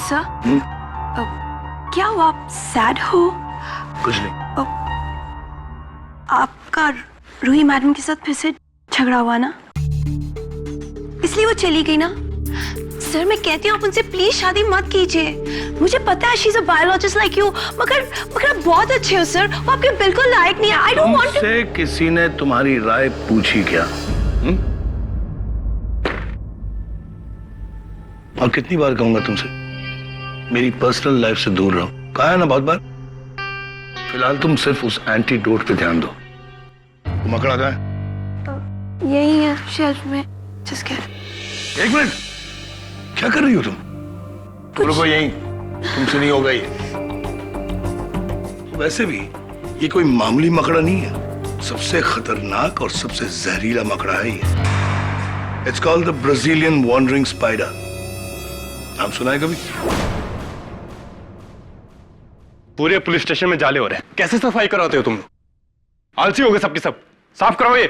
Sir क्या हुआ, आप सैड हो? कुछ नहीं। आपका रूही मैडम के साथ फिर से झगड़ा हुआ ना, इसलिए वो चली गई ना? सर मैं कहती हूँ आप उनसे प्लीज शादी मत कीजिए। मुझे पता है she is a biologist like you, मगर आप बहुत अच्छे हो सर, वो आपके बिल्कुल लायक नहीं है। आई डोंट वांट तुमसे किसी ने तुम्हारी राय पूछी क्या? और कितनी बार कहूंगा तुमसे मेरी पर्सनल लाइफ से दूर रहो? कहा है ना बहुत बार। फिलहाल तुम सिर्फ उस एंटीडोट पे ध्यान दो। मकड़ा कहाँ है? यही है शेल्फ में। जिसके एक मिनट, क्या कर रही हो तुम? रुको यहीं, तुमसे नहीं होगा ये। वैसे भी ये कोई मामूली मकड़ा नहीं है, सबसे खतरनाक और सबसे जहरीला मकड़ा है ये। It's called the Brazilian wandering spider. नाम सुना है कभी? पूरे पुलिस स्टेशन में जाले हो रहे हैं, कैसे सफाई कराते हो तुम लोग? आलसी हो गए सबके सब, साफ कराओ ये।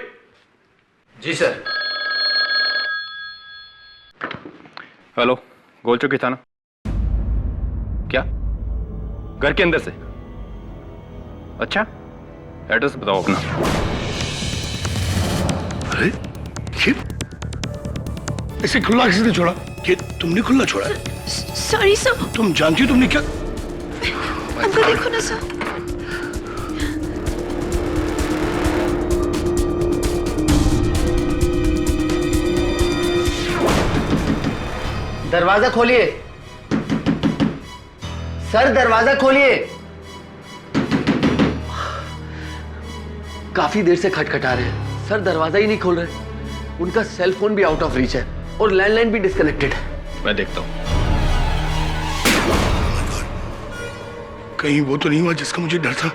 जी सर। हेलो, गोल चौकी थाना। क्या? घर के अंदर से? अच्छा, एड्रेस बताओ अपना। अरे ये इसे खुला किसने छोड़ा? ये तुमने खुला छोड़ा? Sorry sir. तुम जानती हो तुमने क्या? अंदर देखो ना सर। दरवाजा खोलिए सर, दरवाजा खोलिए। काफी देर से खटखटा रहे हैं सर, दरवाजा ही नहीं खोल रहे। उनका सेल फोन भी आउट ऑफ रीच है और लैंडलाइन भी डिस्कनेक्टेड है। मैं देखता हूं। कहीं वो तो नहीं हुआ जिसका मुझे डर था?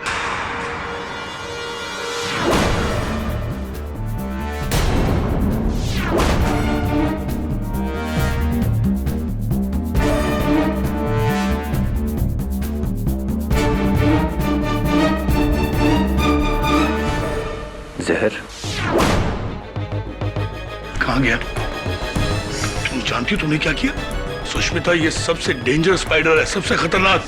जहर कहां गया? तुम जानती हो तुमने क्या किया? सुष्मिता, ये सबसे डेंजरस स्पाइडर है, सबसे खतरनाक।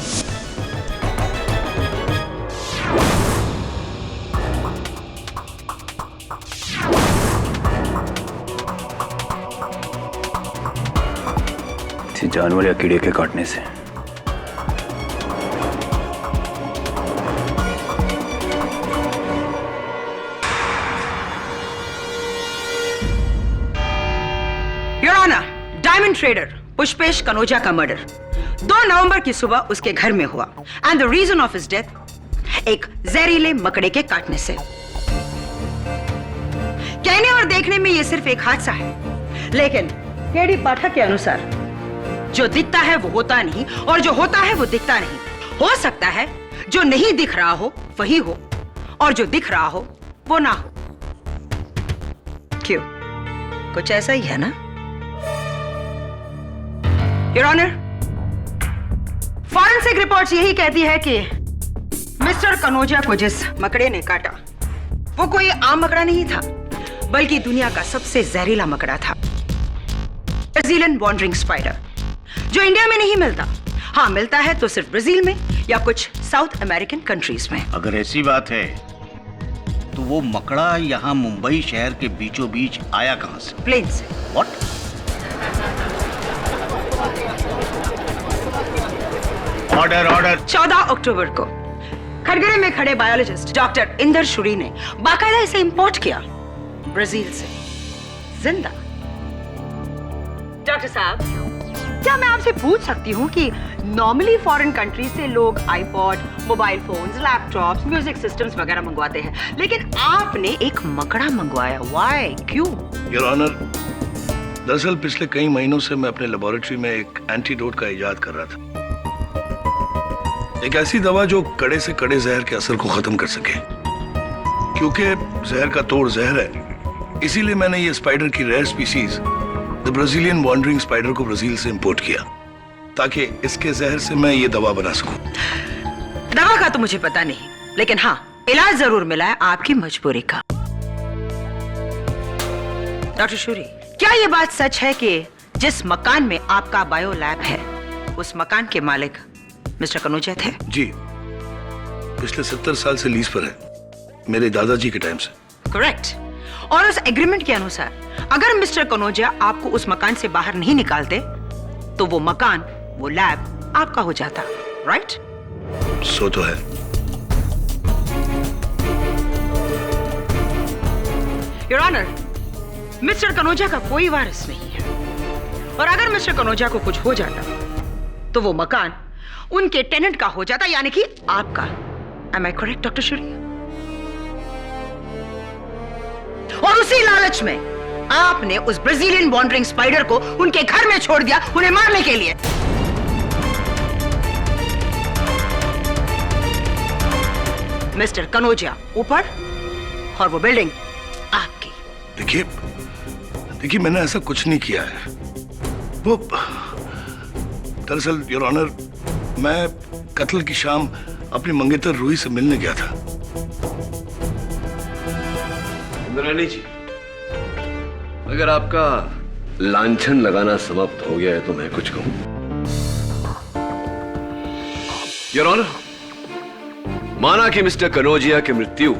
जानवर या कीड़े के काटने से। Your honour, diamond trader Pushpesh Kanoja का मर्डर 2 नवंबर की सुबह उसके घर में हुआ and the reason of his death एक जहरीले मकड़े के काटने से। कहने और देखने में यह सिर्फ एक हादसा है, लेकिन केडी पाठक के अनुसार जो दिखता है वो होता नहीं और जो होता है वो दिखता नहीं। हो सकता है जो नहीं दिख रहा हो वही हो और जो दिख रहा हो वो ना हो। क्यों, कुछ ऐसा ही है ना? योर ऑनर, फॉरेंसिक रिपोर्ट्स यही कहती है कि मिस्टर कनोजा को जिस मकड़े ने काटा वो कोई आम मकड़ा नहीं था, बल्कि दुनिया का सबसे जहरीला मकड़ा था, ब्राजीलियन वॉन्डरिंग स्पाइडर, जो इंडिया में नहीं मिलता। हाँ, मिलता है तो सिर्फ ब्राजील में या कुछ साउथ अमेरिकन कंट्रीज में। अगर ऐसी बात है तो वो मकड़ा यहाँ मुंबई शहर के बीचों बीच आया कहां से? प्लेन से। व्हाट? Order order. 14 अक्टूबर को खड़गड़े में खड़े बायोलॉजिस्ट डॉक्टर इंदर शुरी ने बाकायदा इसे इंपोर्ट किया ब्राजील से, जिंदा। डॉक्टर साहब, क्या मैं आपसे पूछ सकती हूँ कि नॉर्मली फॉरेन कंट्री से लोग iPod, mobile phones, laptops, music systems वगैरह मंगवाते हैं, लेकिन आपने एक मकड़ा मंगवाया, व्हाई, क्यों? योर ऑनर, दरअसल पिछले कई महीनों से मैं अपने लेबोरेटरी में एक एंटीडोट का इजाद कर रहा था, एक ऐसी दवा जो कड़े से कड़े जहर के असर को खत्म कर सके। क्योंकि जहर का तोड़ जहर है, इसीलिए मैंने ये स्पाइडर की rare species the Brazilian wandering spider को ब्राजील से इंपोर्ट किया, ताकि इसके जहर से मैं ये दवा बना सकूं। दवा का तो मुझे पता नहीं, लेकिन हाँ, इलाज जरूर मिला है आपकी मजबूरी का। डॉक्टर शूरी, क्या ये बात सच है कि जिस मकान में आपका बायो लैब है उस मकान के मालिक मिस्टर कनौजिया थे? जी, पिछले 70 साल से लीज पर है, मेरे दादाजी के टाइम से। करेक्ट। और उस एग्रीमेंट के अनुसार अगर मिस्टर कनौजिया आपको उस मकान से बाहर नहीं निकालते तो वो मकान, वो लैब आपका हो जाता, राइट? सो तो है। योर ऑनर, मिस्टर कनौजिया का कोई वारिस नहीं है, और अगर मिस्टर कनौजिया को कुछ हो जाता तो वो मकान उनके टेनेंट का हो जाता, यानी कि आपका। Am I correct doctor Shourie? और उसी लालच में आपने उस ब्राजीलियन वॉन्डरिंग स्पाइडर को उनके घर में छोड़ दिया, उन्हें मारने के लिए। मिस्टर कनौजिया ऊपर और वो बिल्डिंग आपकी। देखिए मैंने ऐसा कुछ नहीं किया है। वो दरअसल योर ऑनर, मैं कत्ल की शाम अपनी मंगेतर रूही से मिलने गया था। इंद्राणी जी, अगर आपका लांछन लगाना समाप्त हो गया है तो मैं कुछ कहूं। योर ऑनर, माना कि मिस्टर कनौजिया की मृत्यु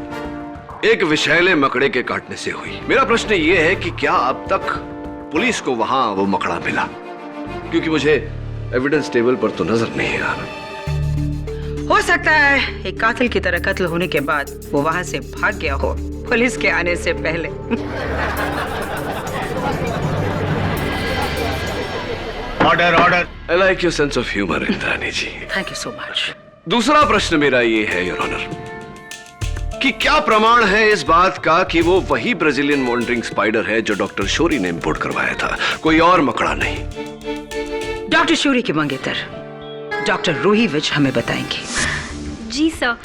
एक विषैले मकड़े के काटने से हुई। मेरा प्रश्न यह है कि क्या अब तक पुलिस को वहां वो मकड़ा मिला? क्योंकि मुझे एविडेंस टेबल पर तो नजर नहीं आ रहा। हो सकता है एक कातिल की तरह कत्ल होने के बाद वो वहां से भाग गया हो, पुलिस के आने से पहले। Order order. I like your sense of humour Indrani ji. Thank you so much. दूसरा प्रश्न मेरा ये है योर ऑनर कि क्या प्रमाण है इस बात का कि वो वही ब्राजीलियन वॉन्डरिंग स्पाइडर है जो डॉक्टर शोरी ने इंपोर्ट करवाया था, कोई और मकड़ा नहीं? डॉक्टर शूरी की मंगेतर डॉक्टर रूही विज हमें बताएंगे। जी सर,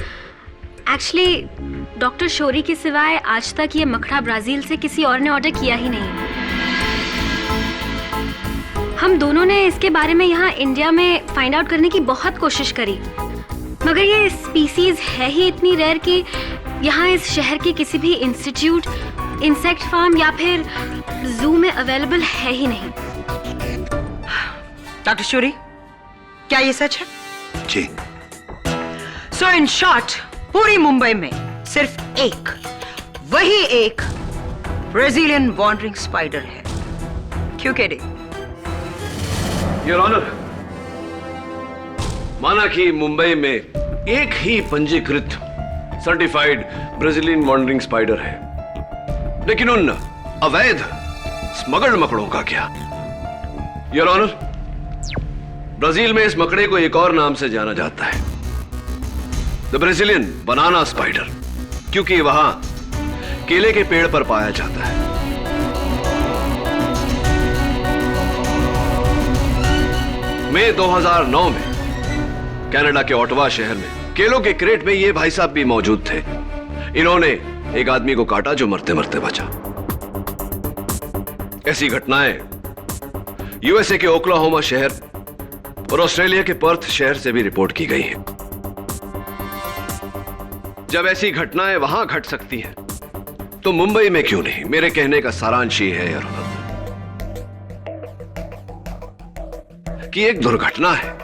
एक्चुअली डॉक्टर शोरी के सिवाय आज तक ये मकड़ा ब्राजील से किसी और ने ऑर्डर किया ही नहीं। हम दोनों ने इसके बारे में यहाँ इंडिया में फाइंड आउट करने की बहुत कोशिश करी, मगर ये स्पीसीज है ही इतनी रेयर कि यहाँ इस शहर के किसी भी इंस्टीट्यूट, इंसेक्ट फार्म या फिर जू में अवेलेबल है ही नहीं। डॉक्टर शूरी, क्या ये सच है? जी। सो इन शॉर्ट, पूरी मुंबई में सिर्फ एक, वही एक ब्राजीलियन वॉन्डरिंग स्पाइडर है। क्यों कह रही? योर ऑनर, माना कि मुंबई में एक ही पंजीकृत सर्टिफाइड ब्राजीलियन वॉन्डरिंग स्पाइडर है, लेकिन उन अवैध स्मगल्ड मकड़ों का क्या? योर ऑनर, ब्राजील में इस मकड़े को एक और नाम से जाना जाता है, द ब्राजीलियन बनाना स्पाइडर, क्योंकि वहां केले के पेड़ पर पाया जाता है। मई 2009 में कनाडा के ओटावा शहर में केलों के क्रेट में ये भाई साहब भी मौजूद थे। इन्होंने एक आदमी को काटा जो मरते मरते बचा। ऐसी घटनाएं यूएसए के ओक्लाहोमा शहर और ऑस्ट्रेलिया के पर्थ शहर से भी रिपोर्ट की गई हैं। जब ऐसी घटनाएं वहां घट सकती हैं, तो मुंबई में क्यों नहीं? मेरे कहने का सारांश ये है यार कि एक दुर्घटना है,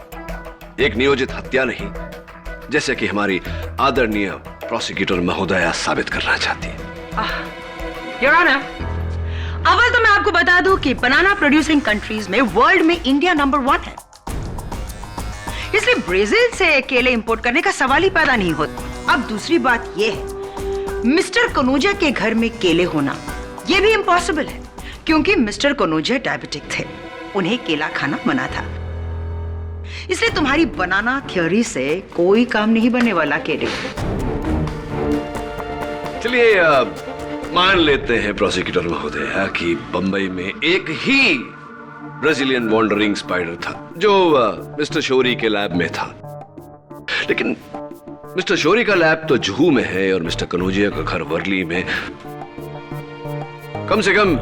एक नियोजित हत्या नहीं, जैसे कि हमारी आदरणीय प्रोसिक्यूटर महोदया साबित करना चाहती है। योर ऑनर, अव्वल तो मैं आपको बता दूं कि बनाना प्रोड्यूसिंग कंट्रीज में वर्ल्ड में इंडिया नंबर 1 है, इसलिए ब्राजील से केले इंपोर्ट करने का सवाल ही पैदा नहीं होता। अब दूसरी बात यह है, मिस्टर कनौजिया के घर में केले होना यह भी इम्पॉसिबल है, क्योंकि मिस्टर कनौजिया डायबिटिक थे, उन्हें केला खाना मना था। इसलिए तुम्हारी बनाना थ्योरी से कोई काम नहीं बनने वाला केले। चलिए मान लेते हैं प्रोसिक्यूटर महोदया कि बंबई में एक ही ब्राजीलियन वॉन्डरिंग स्पाइडर था जो मिस्टर शोरी के लैब में था, लेकिन मिस्टर शोरी का लैब तो जुहू में है और मिस्टर कनौजिया का घर वर्ली में कम से कम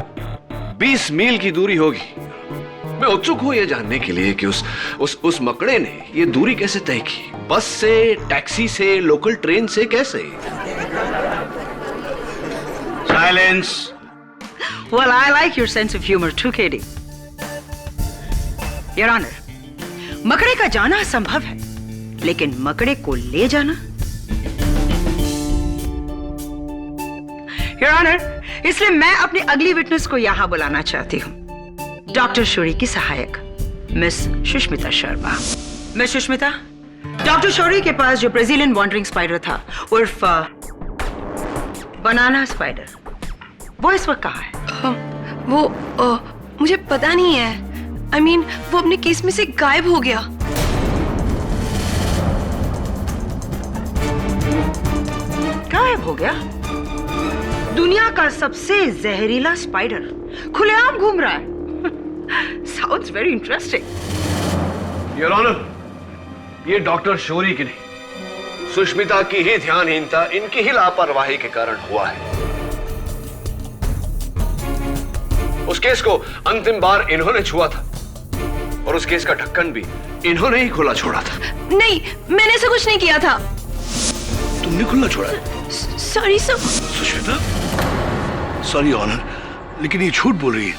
20 मील की दूरी होगी। मैं उत्सुक हूं यह जानने के लिए कि उस मकड़े ने यह दूरी कैसे तय की? बस से, टैक्सी से, लोकल ट्रेन से, कैसे? Silence. Well, I like your sense of humor too, Katie. Your Honor, मकड़े का जाना संभव है, लेकिन मकड़े को ले जाना। योर ऑनर, इसलिए मैं अपनी अगली विटनेस को यहां बुलाना चाहती हूं, डॉक्टर शौरी की सहायक miss Sushmita Sharma. Miss Sushmita, doctor Shourie के पास जो ब्राजीलियन वॉन्डरिंग स्पाइडर था उर्फ बनाना स्पाइडर, वो इस वक्त कहाँ है? मुझे पता नहीं है। I mean, वो अपने केस में से गायब हो गया। गायब हो गया? दुनिया का सबसे जहरीला स्पाइडर खुलेआम घूम रहा है। Sounds very interesting. Your honour, ये डॉक्टर शौरी की नहीं, सुष्मिता की ही ध्यानहीनता, इनकी ही लापरवाही के कारण हुआ है। उस केस को अंतिम बार इन्होंने छुआ था और उस केस का ढक्कन भी इन्होंने ही खुला छोड़ा था। नहीं, मैंने ऐसा कुछ नहीं किया था। तुमने खुला छोड़ा? Sorry sir. Sushmita, sorry honour, लेकिन ये झूठ बोल रही है।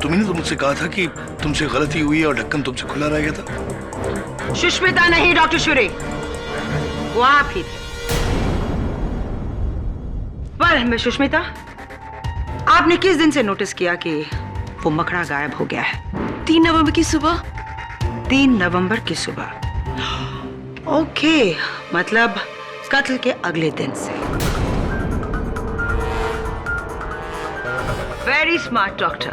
तुमने तो मुझसे कहा था कि तुमसे गलती हुई है और ढक्कन तुमसे खुला रह गया था। सुष्मिता नहीं डॉक्टर शौरी, वो आप ही थे। पर मैं सुष्मिता, आपने किस दिन से नोटिस किया कि वो मकड़ा गायब हो गया है? 3 नवंबर की सुबह। 3 नवंबर की सुबह। ओके, मतलब कत्ल के अगले दिन से। Very smart doctor.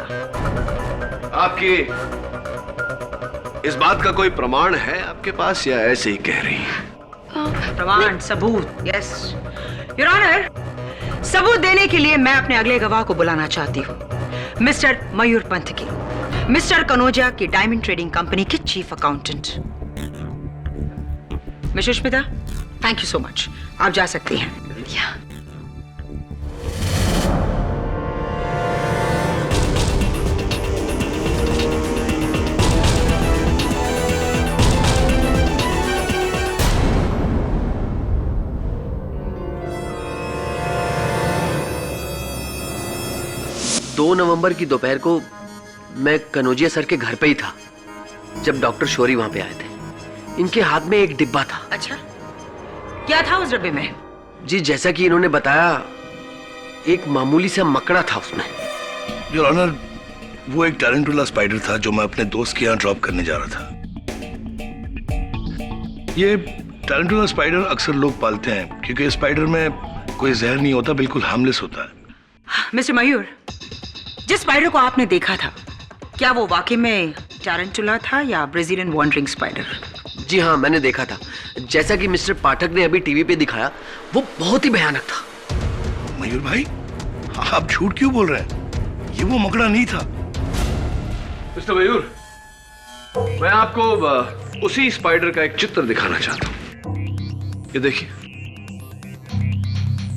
आपकी इस बात का कोई प्रमाण है आपके पास या ऐसे ही कह रही है? प्रमाण, सबूत? यस योर ऑनर, सबूत देने के लिए मैं अपने अगले गवाह को बुलाना चाहती हूँ, मिस्टर मयूर पंत की, मिस्टर कनोजिया की डायमंड ट्रेडिंग कंपनी के chief accountant. Miss Sushmita, thank you so much, आप जा सकती हैं। दो नवंबर की दोपहर को मैं कनोजिया सर के घर पे ही था जब डॉक्टर शौरी वहां पे आए थे। इनके हाथ में एक डिब्बा था। अच्छा, क्या था उस डब्बे में? जी, जैसा कि इन्होंने बताया, एक मामूली सा मकड़ा था उसमें। योर ऑनर, वो एक टैरेंटुला स्पाइडर था जो मैं अपने दोस्त के यहाँ ड्रॉप करने जा रहा था। ये टैरेंटुला स्पाइडर अक्सर लोग पालते हैं क्योंकि इस स्पाइडर में कोई जहर नहीं होता, बिल्कुल हार्मलेस होता है। मिस्टर मयूर, जिस स्पाइडर को आपने देखा था, क्या वो वाकई में टैरेंटुला था या ब्राजीलियन वॉन्डरिंग स्पाइडर? जी हाँ, मैंने देखा था। जैसा कि मिस्टर पाठक ने अभी टीवी पे दिखाया, वो बहुत ही भयानक था। मयूर भाई, आप झूठ क्यों बोल रहे हैं? ये वो मकड़ा नहीं था। मिस्टर मयूर, मैं आपको उसी स्पाइडर का एक चित्र दिखाना चाहता हूं। ये देखिए।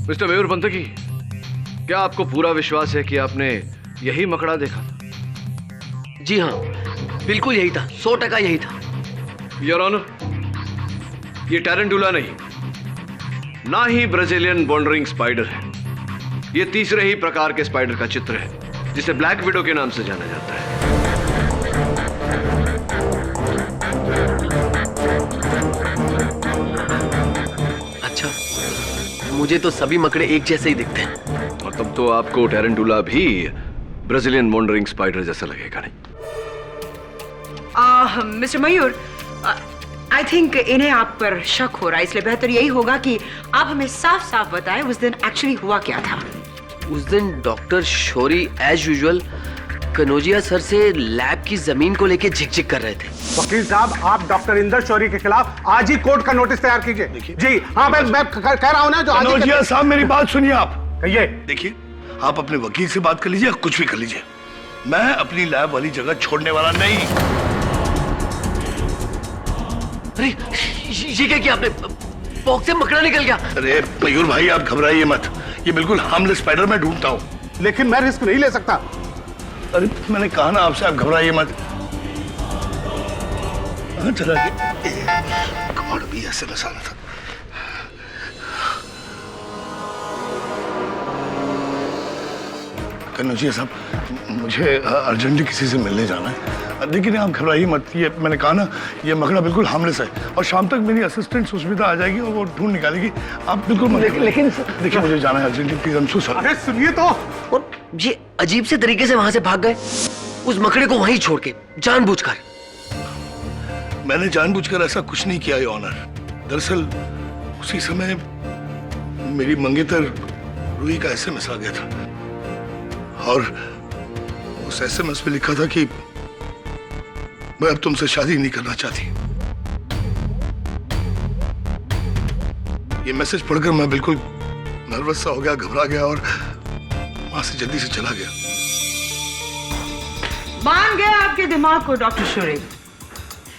मिस्टर मयूर पंतकी, क्या आपको पूरा विश्वास है कि आपने यही मकड़ा देखा था? जी हाँ, बिल्कुल यही था, 100% यही था। योर ऑनर, ये टैरेंटुला नहीं, ना ही ब्राजीलियन वॉन्डरिंग स्पाइडर है। ये तीसरे ही प्रकार के स्पाइडर का चित्र है जिसे ब्लैक विडो के नाम से जाना जाता है। अच्छा, मुझे तो सभी मकड़े एक जैसे ही दिखते हैं। और तब तो आपको टैरेंटुला भी ब्राजीलियन वॉन्डरिंग स्पाइडर जैसा लगेगा, नहीं? मिस्टर मयूर, आई थिंक इन्हें आप पर शक हो रहा है, इसलिए बेहतर यही होगा कि आप हमें साफ साफ बताएं उस दिन एक्चुअली हुआ क्या था। उस दिन doctor Shourie as usual Kanojia sir से लैब की जमीन को लेके झिक-झिक कर रहे थे। वकील साहब, आप डॉक्टर इंदर शौरी के खिलाफ आज ही कोर्ट का नोटिस तैयार कीजिए। जी हाँ, मैं कह रहा हूँ ना, जो आज ही कनोजिया साहब, मेरी बात सुनिए। आप कहिए। देखिए, आप अपने वकील से बात कर लीजिए, कुछ भी कर लीजिए, मैं अपनी लैब वाली जगह छोड़ने वाला नहीं। अरे ये क्या किया आपने? पॉक से मकड़ा निकल गया। अरे मयूर भाई, आप घबराइए मत, ये बिल्कुल हार्मलेस स्पाइडर मैं ढूंढता हूँ। लेकिन मैं रिस्क नहीं ले सकता। अरे मैंने कहा ना आपसे, आप घबराइए मत। चला गया, भी ऐसे नसाना था। कन्नौजिया साहब, मुझे अर्जेंटली किसी से मिलने जाना है। लेकिन आप घबराइए मत, ये मैंने कहा ना, ये मकड़ा बिल्कुल हार्मलेस है और शाम तक मेरी असिस्टेंट सुष्मिता आ जाएगी और वो ढूंढ निकालेगी। आप बिल्कुल मत, लेकिन देखिए मुझे जाना है urgently, please. I am so sorry. अरे सुनिए तो। और ये अजीब से तरीके से वहां से भाग गए, उस मकड़े को वहीं छोड़ के, जानबूझकर। मैंने जानबूझकर ऐसा कुछ नहीं किया, योर ऑनर। दरअसल उसी समय मेरी मंगेतर रूही का एसएमएस आ गया था और उस एसएमएस में लिखा था कि मैं अब तुमसे शादी नहीं करना चाहती। ये मैसेज पढ़कर मैं बिल्कुल नर्वस सा हो गया, घबरा गया और वहां से जल्दी से चला गया। मान गया आपके दिमाग को डॉक्टर शोरी।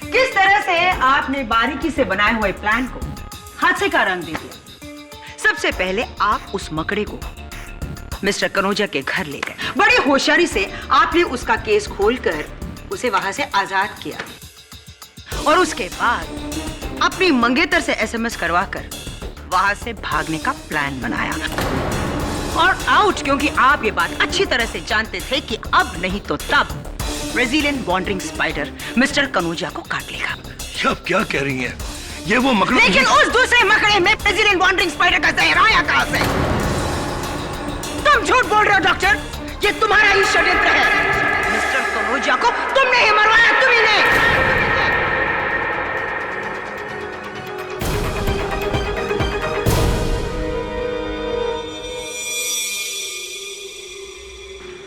किस तरह से आपने बारीकी से बनाए हुए प्लान को हादसे का रंग दे दिया। सबसे पहले आप उस मकड़े को मिस्टर कनौजिया के घर ले गए। बड़ी होशियारी से आपने उसका केस खोलकर उसे वहां से आजाद किया और उसके बाद अपनी मंगेतर से एसएमएस करवाकर वहां से भागने का प्लान बनाया। और आउट, क्योंकि आप ये बात अच्छी तरह से जानते थे कि अब नहीं तो तब Brazilian wandering spider mister Kanaujia को काट लेगा। ये आप क्या कह रही हैं? ये वो मकड़ा, लेकिन उस दूसरे मकड़े में ब्राजीलियन वॉन्डरिंग स्पाइडर का जहर आया कहां से? तुम झूठ बोल रहे हो डॉक्टर, ये तुम्हारा ही षड्यंत्र है। मिस्टर कनौजिया को तुमने ही मरवाया, तुम्ही ने।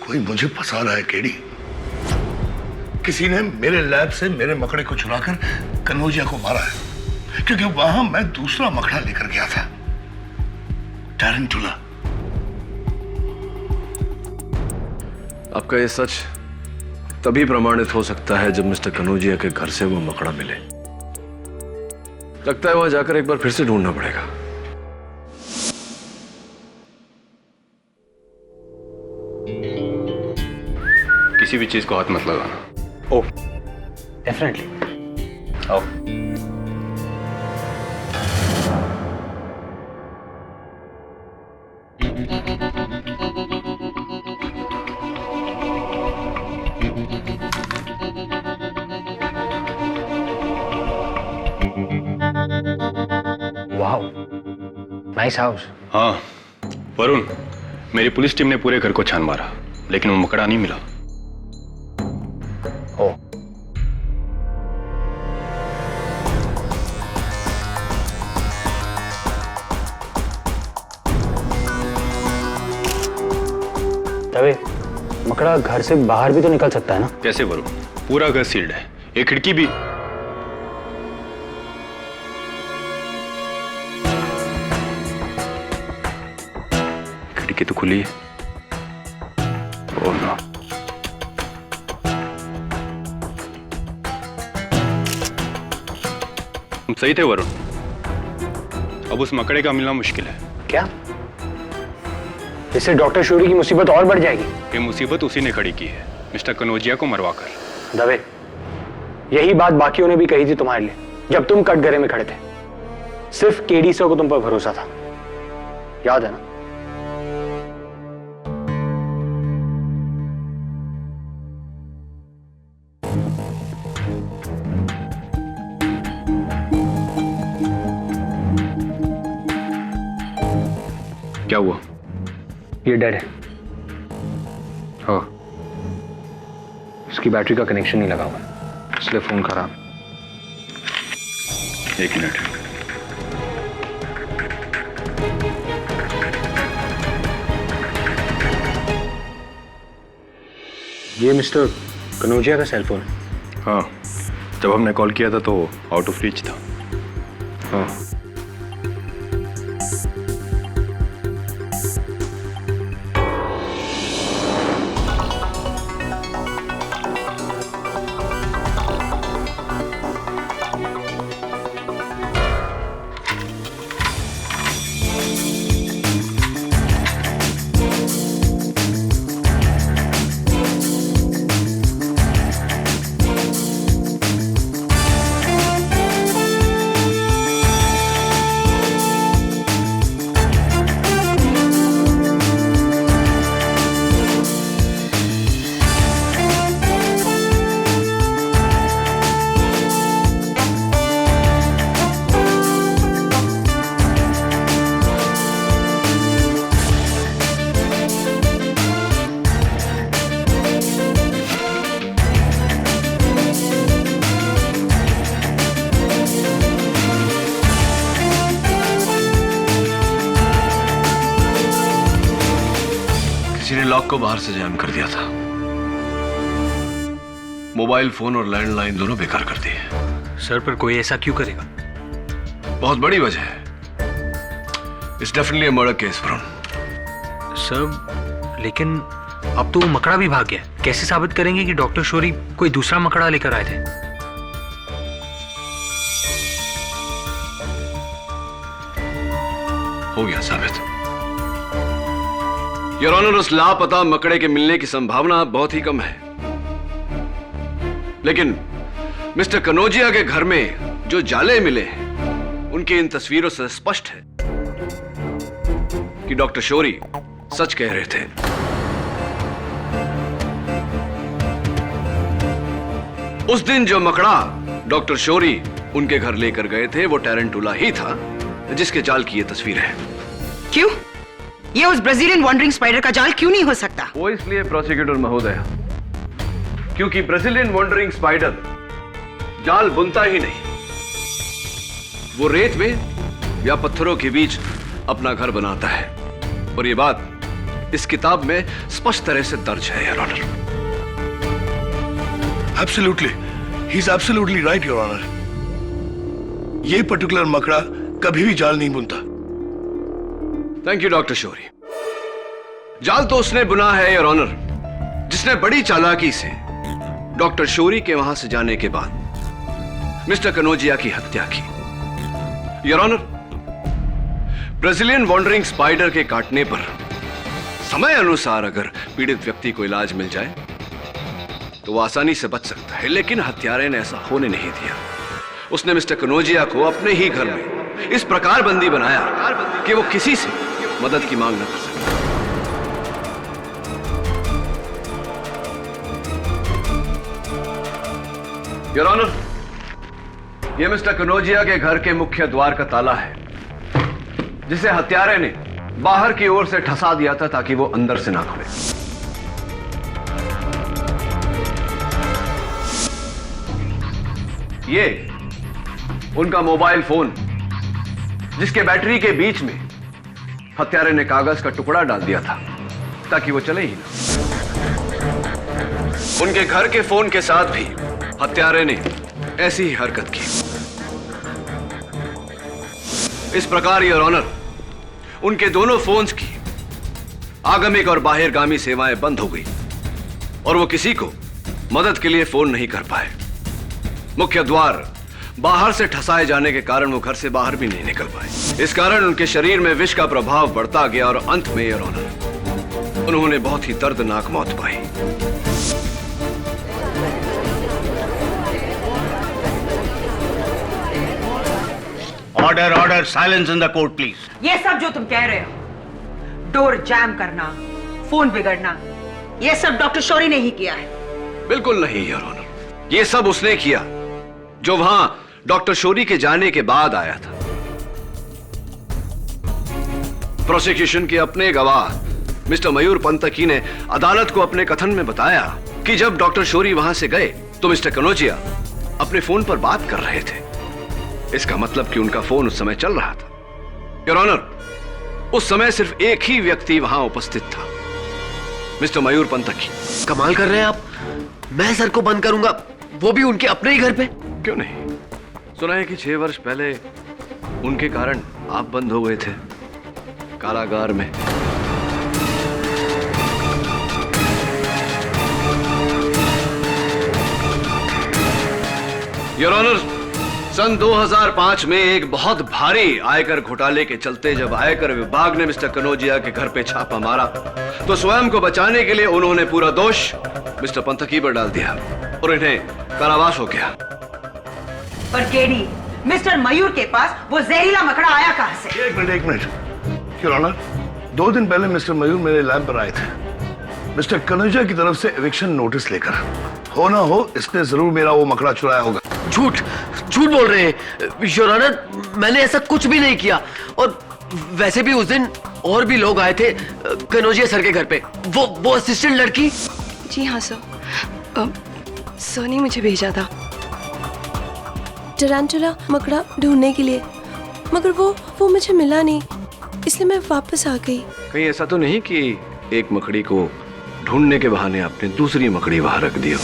कोई मुझे फंसा रहा है केडी। किसी ने मेरे लैब से मेरे मकड़े को चुराकर कनौजिया को मारा है, क्योंकि वहां मैं दूसरा मकड़ा लेकर गया था, टैरेंटुला। आपका ये सच तभी प्रमाणित हो सकता है जब मिस्टर कनौजिया के घर से वो मकड़ा मिले। लगता है वहां जाकर एक बार फिर से ढूंढना पड़ेगा। किसी भी चीज को हाथ मत लगाना। ओह, डेफिनेटली। आओ। Wow, nice house. हाँ वरुण, मेरी पुलिस टीम ने पूरे घर को छान मारा, लेकिन वो मकड़ा नहीं मिला। ओह, तभी मकड़ा घर से बाहर भी तो निकल सकता है ना? कैसे वरुण? पूरा घर सील्ड है, एक खिड़की भी। खिड़की तो खुली है। Oh no. तुम सही थे वरुण, अब उस मकड़े का मिलना मुश्किल है। क्या? इससे डॉक्टर शोरी की मुसीबत और बढ़ जाएगी। ये मुसीबत उसी ने खड़ी की है, मिस्टर कनौजिया को मरवाकर। दवे, यही बात बाकियों ने भी कही थी तुम्हारे लिए जब तुम कटघरे में खड़े थे। सिर्फ केडी सर को तुम पर भरोसा था, याद है ना? क्या हुआ? ये डेड है। हाँ, उसकी बैटरी का कनेक्शन नहीं लगा हुआ, इसलिए फोन खराब। एक मिनट। ये मिस्टर कनौजिया का सेलफोन है। हाँ, जब हमने कॉल किया था तो आउट ऑफ रीच था। हाँ, किसी ने लॉक को बाहर से जैम कर दिया था। मोबाइल फोन और लैंडलाइन दोनों बेकार कर दिए। सर, पर कोई ऐसा क्यों करेगा? बहुत बड़ी वजह है। It's definitely a murder case Varun. Sir, लेकिन अब तो वो मकड़ा भी भाग गया। कैसे साबित करेंगे कि डॉक्टर शौरी कोई दूसरा मकड़ा लेकर आए थे? हो गया साबित। योर ऑनर, उस लापता मकड़े के मिलने की संभावना बहुत ही कम है, लेकिन मिस्टर कनौजिया के घर में जो जाले मिले हैं उनकी इन तस्वीरों से स्पष्ट है कि डॉक्टर शौरी सच कह रहे थे। उस दिन जो मकड़ा डॉक्टर शौरी उनके घर लेकर गए थे वो टैरेंटुला ही था जिसके जाल की ये तस्वीर है। क्यों? ये उस ब्राजीलियन वॉन्डरिंग स्पाइडर का जाल क्यों नहीं हो सकता? वो इसलिए प्रोसिक्यूटर महोदय, क्योंकि ब्राजीलियन वॉन्डरिंग स्पाइडर जाल बुनता ही नहीं, वो रेत में या पत्थरों के बीच अपना घर बनाता है। और ये बात इस किताब में स्पष्ट तरह से दर्ज है, your honour. Absolutely, he is absolutely right, your honour. ये पर्टिकुलर मकड़ा कभी भी जाल नहीं बुनता। Thank you doctor Shourie. जाल तो उसने बुना है, योर ऑनर, जिसने बड़ी चालाकी से डॉक्टर शौरी के वहां से जाने के बाद मिस्टर कनौजिया की हत्या की। Your honour, Brazilian wandering spider के काटने पर समय अनुसार अगर पीड़ित व्यक्ति को इलाज मिल जाए तो वो आसानी से बच सकता है, लेकिन हत्यारे ने ऐसा होने नहीं दिया। उसने मिस्टर कनौजिया को अपने ही घर में इस प्रकार बंदी बनाया कि वो किसी से मदद की मांग न कर सके। योर ऑनर, यह मिस्टर कनौजिया के घर के मुख्य द्वार का ताला है, जिसे हत्यारे ने बाहर की ओर से ठसा दिया था ताकि वो अंदर से ना खुले। ये उनका मोबाइल फोन, जिसके बैटरी के बीच में हत्यारे ने कागज का टुकड़ा डाल दिया था ताकि वो चले ही ना। उनके घर के फोन के साथ भी हत्यारे ने ऐसी ही हरकत की। इस प्रकार, योर ऑनर, उनके दोनों फोन्स की आगमिक और बाहिरगामी सेवाएं बंद हो गई और वो किसी को मदद के लिए फोन नहीं कर पाए। मुख्य द्वार बाहर से ठसाए जाने के कारण वो घर से बाहर भी नहीं निकल पाए। इस कारण उनके शरीर में विष का प्रभाव बढ़ता गया और अंत में, योर ऑनर, उन्होंने बहुत ही दर्दनाक मौत पाई। Order, order, silence in the court please. ये सब जो तुम कह रहे हो, डोर जैम करना, फोन बिगड़ना, ये सब डॉक्टर शौरी ने ही किया है। बिल्कुल नहीं, योर ऑनर। ये सब उसने किया जो वहां डॉक्टर शौरी के जाने के बाद आया था। प्रोसिक्यूशन के अपने गवाह मिस्टर मयूर पंतकी ने अदालत को अपने कथन में बताया कि जब डॉक्टर शौरी वहां से गए तो मिस्टर कनौजिया अपने फोन पर बात कर रहे थे। इसका मतलब कि उनका फोन उस समय चल रहा था। योर ऑनर, उस समय सिर्फ एक ही व्यक्ति वहां उपस्थित था, मिस्टर मयूर पंतकी। कमाल कर रहे हैं आप। मैं सर को बंद करूंगा, वो भी उनके अपने ही घर पे। क्यों नहीं? सुना है कि 6 वर्ष पहले उनके कारण आप बंद हो गए थे कारागार में। योर ऑनर, सन 2005 में एक बहुत भारी आयकर घोटाले के चलते जब आयकर विभाग ने मिस्टर कनौजिया के घर पे छापा मारा तो स्वयं को बचाने के लिए उन्होंने पूरा दोष मिस्टर पंतकी पर डाल दिया और इन्हें कारावास हो गया। पर केडी, मिस्टर मयूर के पास वो जहरीला मकड़ा आया कहां से? एक मिनट योर ऑनर, 2 दिन पहले मिस्टर मयूर मेरे लैब पर आए थे मिस्टर कनौजिया की तरफ से एविक्शन नोटिस लेकर। हो ना हो, इसने जरूर मेरा वो मकड़ा चुराया होगा। झूठ झूठ बोल रहे हैं योर ऑनर, मैंने ऐसा कुछ भी नहीं किया। और वैसे भी उस दिन और भी लोग आए थे कनौजिया सर के घर पे। वो असिस्टेंट लड़की। जी हाँ सर, सर ने मुझे भेजा था टरांटुला मकड़ा ढूंढने के लिए, मगर वो मुझे मिला नहीं, इसलिए मैं वापस आ गई। कहीं ऐसा तो नहीं कि एक मकड़ी को ढूंढने के बहाने आपने दूसरी मकड़ी वहां रख दी हो।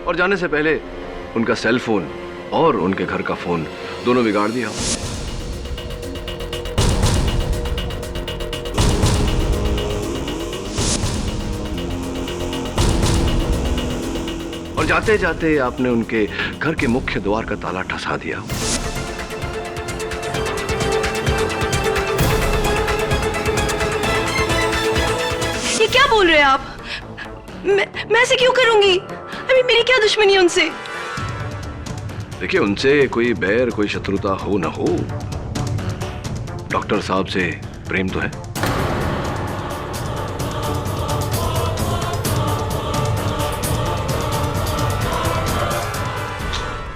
और जाने से पहले उनका सेल फोन और उनके घर का फोन दोनों बिगाड़ दिया। और जाते जाते आपने उनके घर के मुख्य द्वार का ताला ठसा दिया। ये क्या बोल रहे हैं आप? मैं ऐसे क्यों करूंगी? अभी मेरी क्या दुश्मनी है उनसे? देखिए, उनसे कोई बैर कोई शत्रुता हो ना हो, डॉक्टर साहब से प्रेम तो है।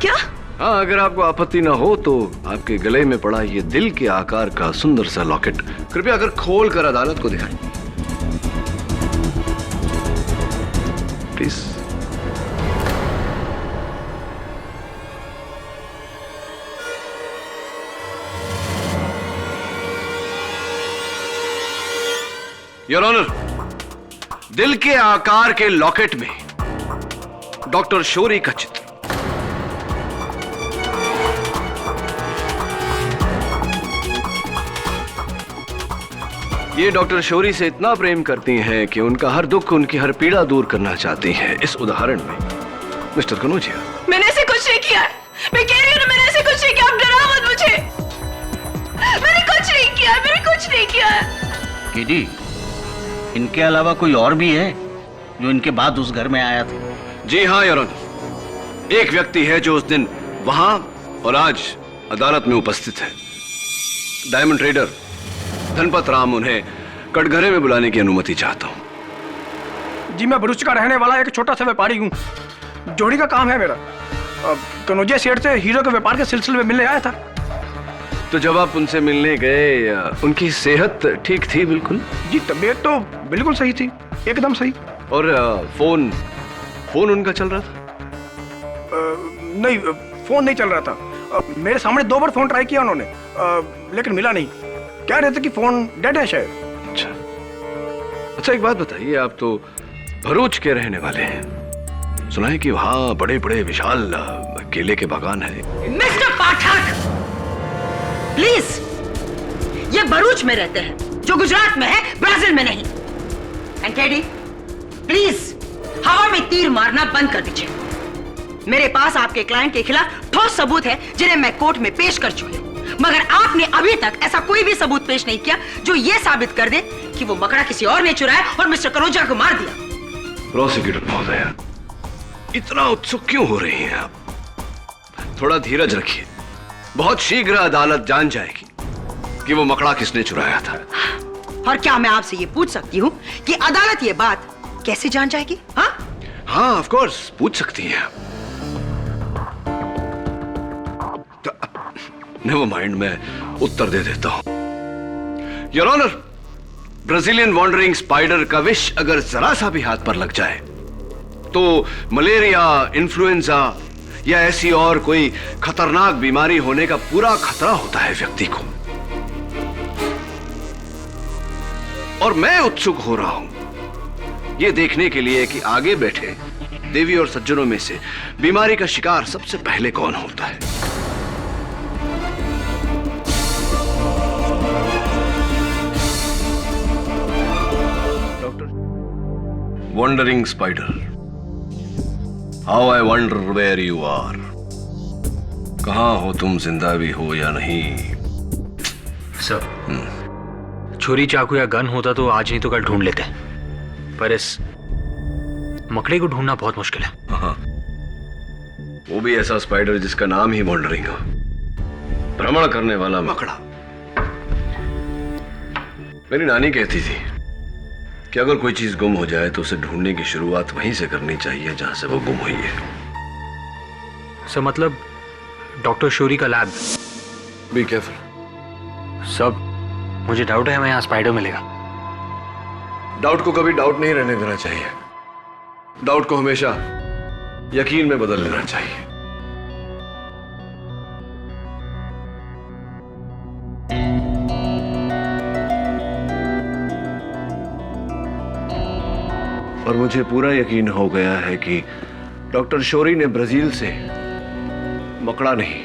क्या? हाँ, अगर आपको आपत्ति ना हो तो आपके गले में पड़ा ये दिल के आकार का सुंदर सा लॉकेट कृपया अगर खोल कर अदालत को दिखाएं प्लीज। योर ऑनर, दिल के आकार के लॉकेट में डॉक्टर शौरी का चित्र। ये डॉक्टर शौरी से इतना प्रेम करती हैं कि उनका हर दुख, उनकी हर पीड़ा दूर करना चाहती हैं। इस उदाहरण में मिस्टर कनौजिया, मैंने ऐसे कुछ नहीं किया। मैं कह रही हूँ ना, मैंने ऐसे कुछ नहीं किया। आप डराओ मत मुझे। मैंने कुछ नहीं किया, मैंने कुछ नहीं किया। केडी, इनके अलावा कोई और भी है जो इनके बाद उस घर में आया था? जी हाँ योर ऑनर, एक व्यक्ति है जो उस दिन वहां और आज अदालत में उपस्थित है। Diamond trader Dhanpat Ram. उन्हें कटघरे में बुलाने की अनुमति चाहता हूं। जी, मैं भरूच का रहने वाला एक छोटा सा व्यापारी हूँ। जोड़ी का काम है मेरा। कनौजिया सेठ से हीरो के व्यापार के सिलसिले में मिलने आया था। तो जब आप उनसे मिलने गए, उनकी सेहत ठीक थी? बिल्कुल जी, तबीयत तो बिल्कुल सही थी, एकदम सही। और फोन उनका चल रहा था? नहीं, फोन नहीं चल रहा था। मेरे सामने 2 बार फोन ट्राई किया उन्होंने, लेकिन मिला नहीं। कह रहे थे कि फोन डेड है शायद। अच्छा, एक बात बताइए, आप तो भरूच के रहने वाले हैं। सुना है कि वहां बड़े बड़े विशाल केले के बागान है। मिस्टर पाठक, प्लीज, ये भरूच में रहते हैं, जो गुजरात में है, ब्राजील में नहीं। एंड टेडी, प्लीज हवा में तीर मारना बंद कर दीजिए। मेरे पास आपके क्लाइंट के खिलाफ ठोस सबूत है जिन्हें मैं कोर्ट में पेश कर चुकी हूं, मगर आपने अभी तक ऐसा कोई भी सबूत पेश नहीं किया जो यह साबित कर दे कि वो मकड़ा किसी और ने चुराया और मिस्टर कनौजिया को मार दिया। प्रोसिक्यूटर महोदय, इतना उत्सुक क्यों हो रही हैं आप? थोड़ा धीरज रखिए। बहुत शीघ्र अदालत जान जाएगी कि वो मकड़ा किसने चुराया था। और क्या मैं आपसे ये पूछ सकती हूँ कि अदालत ये बात कैसे जान जाएगी? हाँ, ऑफ कोर्स पूछ सकती हैं आप। नेवर माइंड, मैं उत्तर दे देता हूं। Your honour, Brazilian wandering spider का विष अगर जरा सा भी हाथ पर लग जाए तो मलेरिया, इन्फ्लुएंजा या ऐसी और कोई खतरनाक बीमारी होने का पूरा खतरा होता है व्यक्ति को। और मैं उत्सुक हो रहा हूं यह देखने के लिए कि आगे बैठे देवी और सज्जनों में से बीमारी का शिकार सबसे पहले कौन होता है। Wandering spider, how I wonder where you are. कहाँ हो तुम, जिंदा भी हो या नहीं? सर, छुरी, चाकू या गन होता तो आज नहीं तो कल ढूंढ लेते, पर इस मकड़े को ढूंढना बहुत मुश्किल है। हाँ, वो भी ऐसा स्पाइडर जिसका नाम ही वॉन्डरिंग हो, भ्रमण करने वाला मकड़ा। मेरी नानी कहती थी कि अगर कोई चीज गुम हो जाए तो उसे ढूंढने की शुरुआत वहीं से करनी चाहिए जहां से वो गुम हुई है। सर, मतलब डॉक्टर शौरी का लैब। Be careful. सब मुझे डाउट है हमें यहाँ स्पाइडर मिलेगा। डाउट को कभी डाउट नहीं रहने देना चाहिए। डाउट को हमेशा यकीन में बदल लेना चाहिए। और मुझे पूरा यकीन हो गया है कि डॉक्टर शौरी ने ब्राजील से मकड़ा नहीं,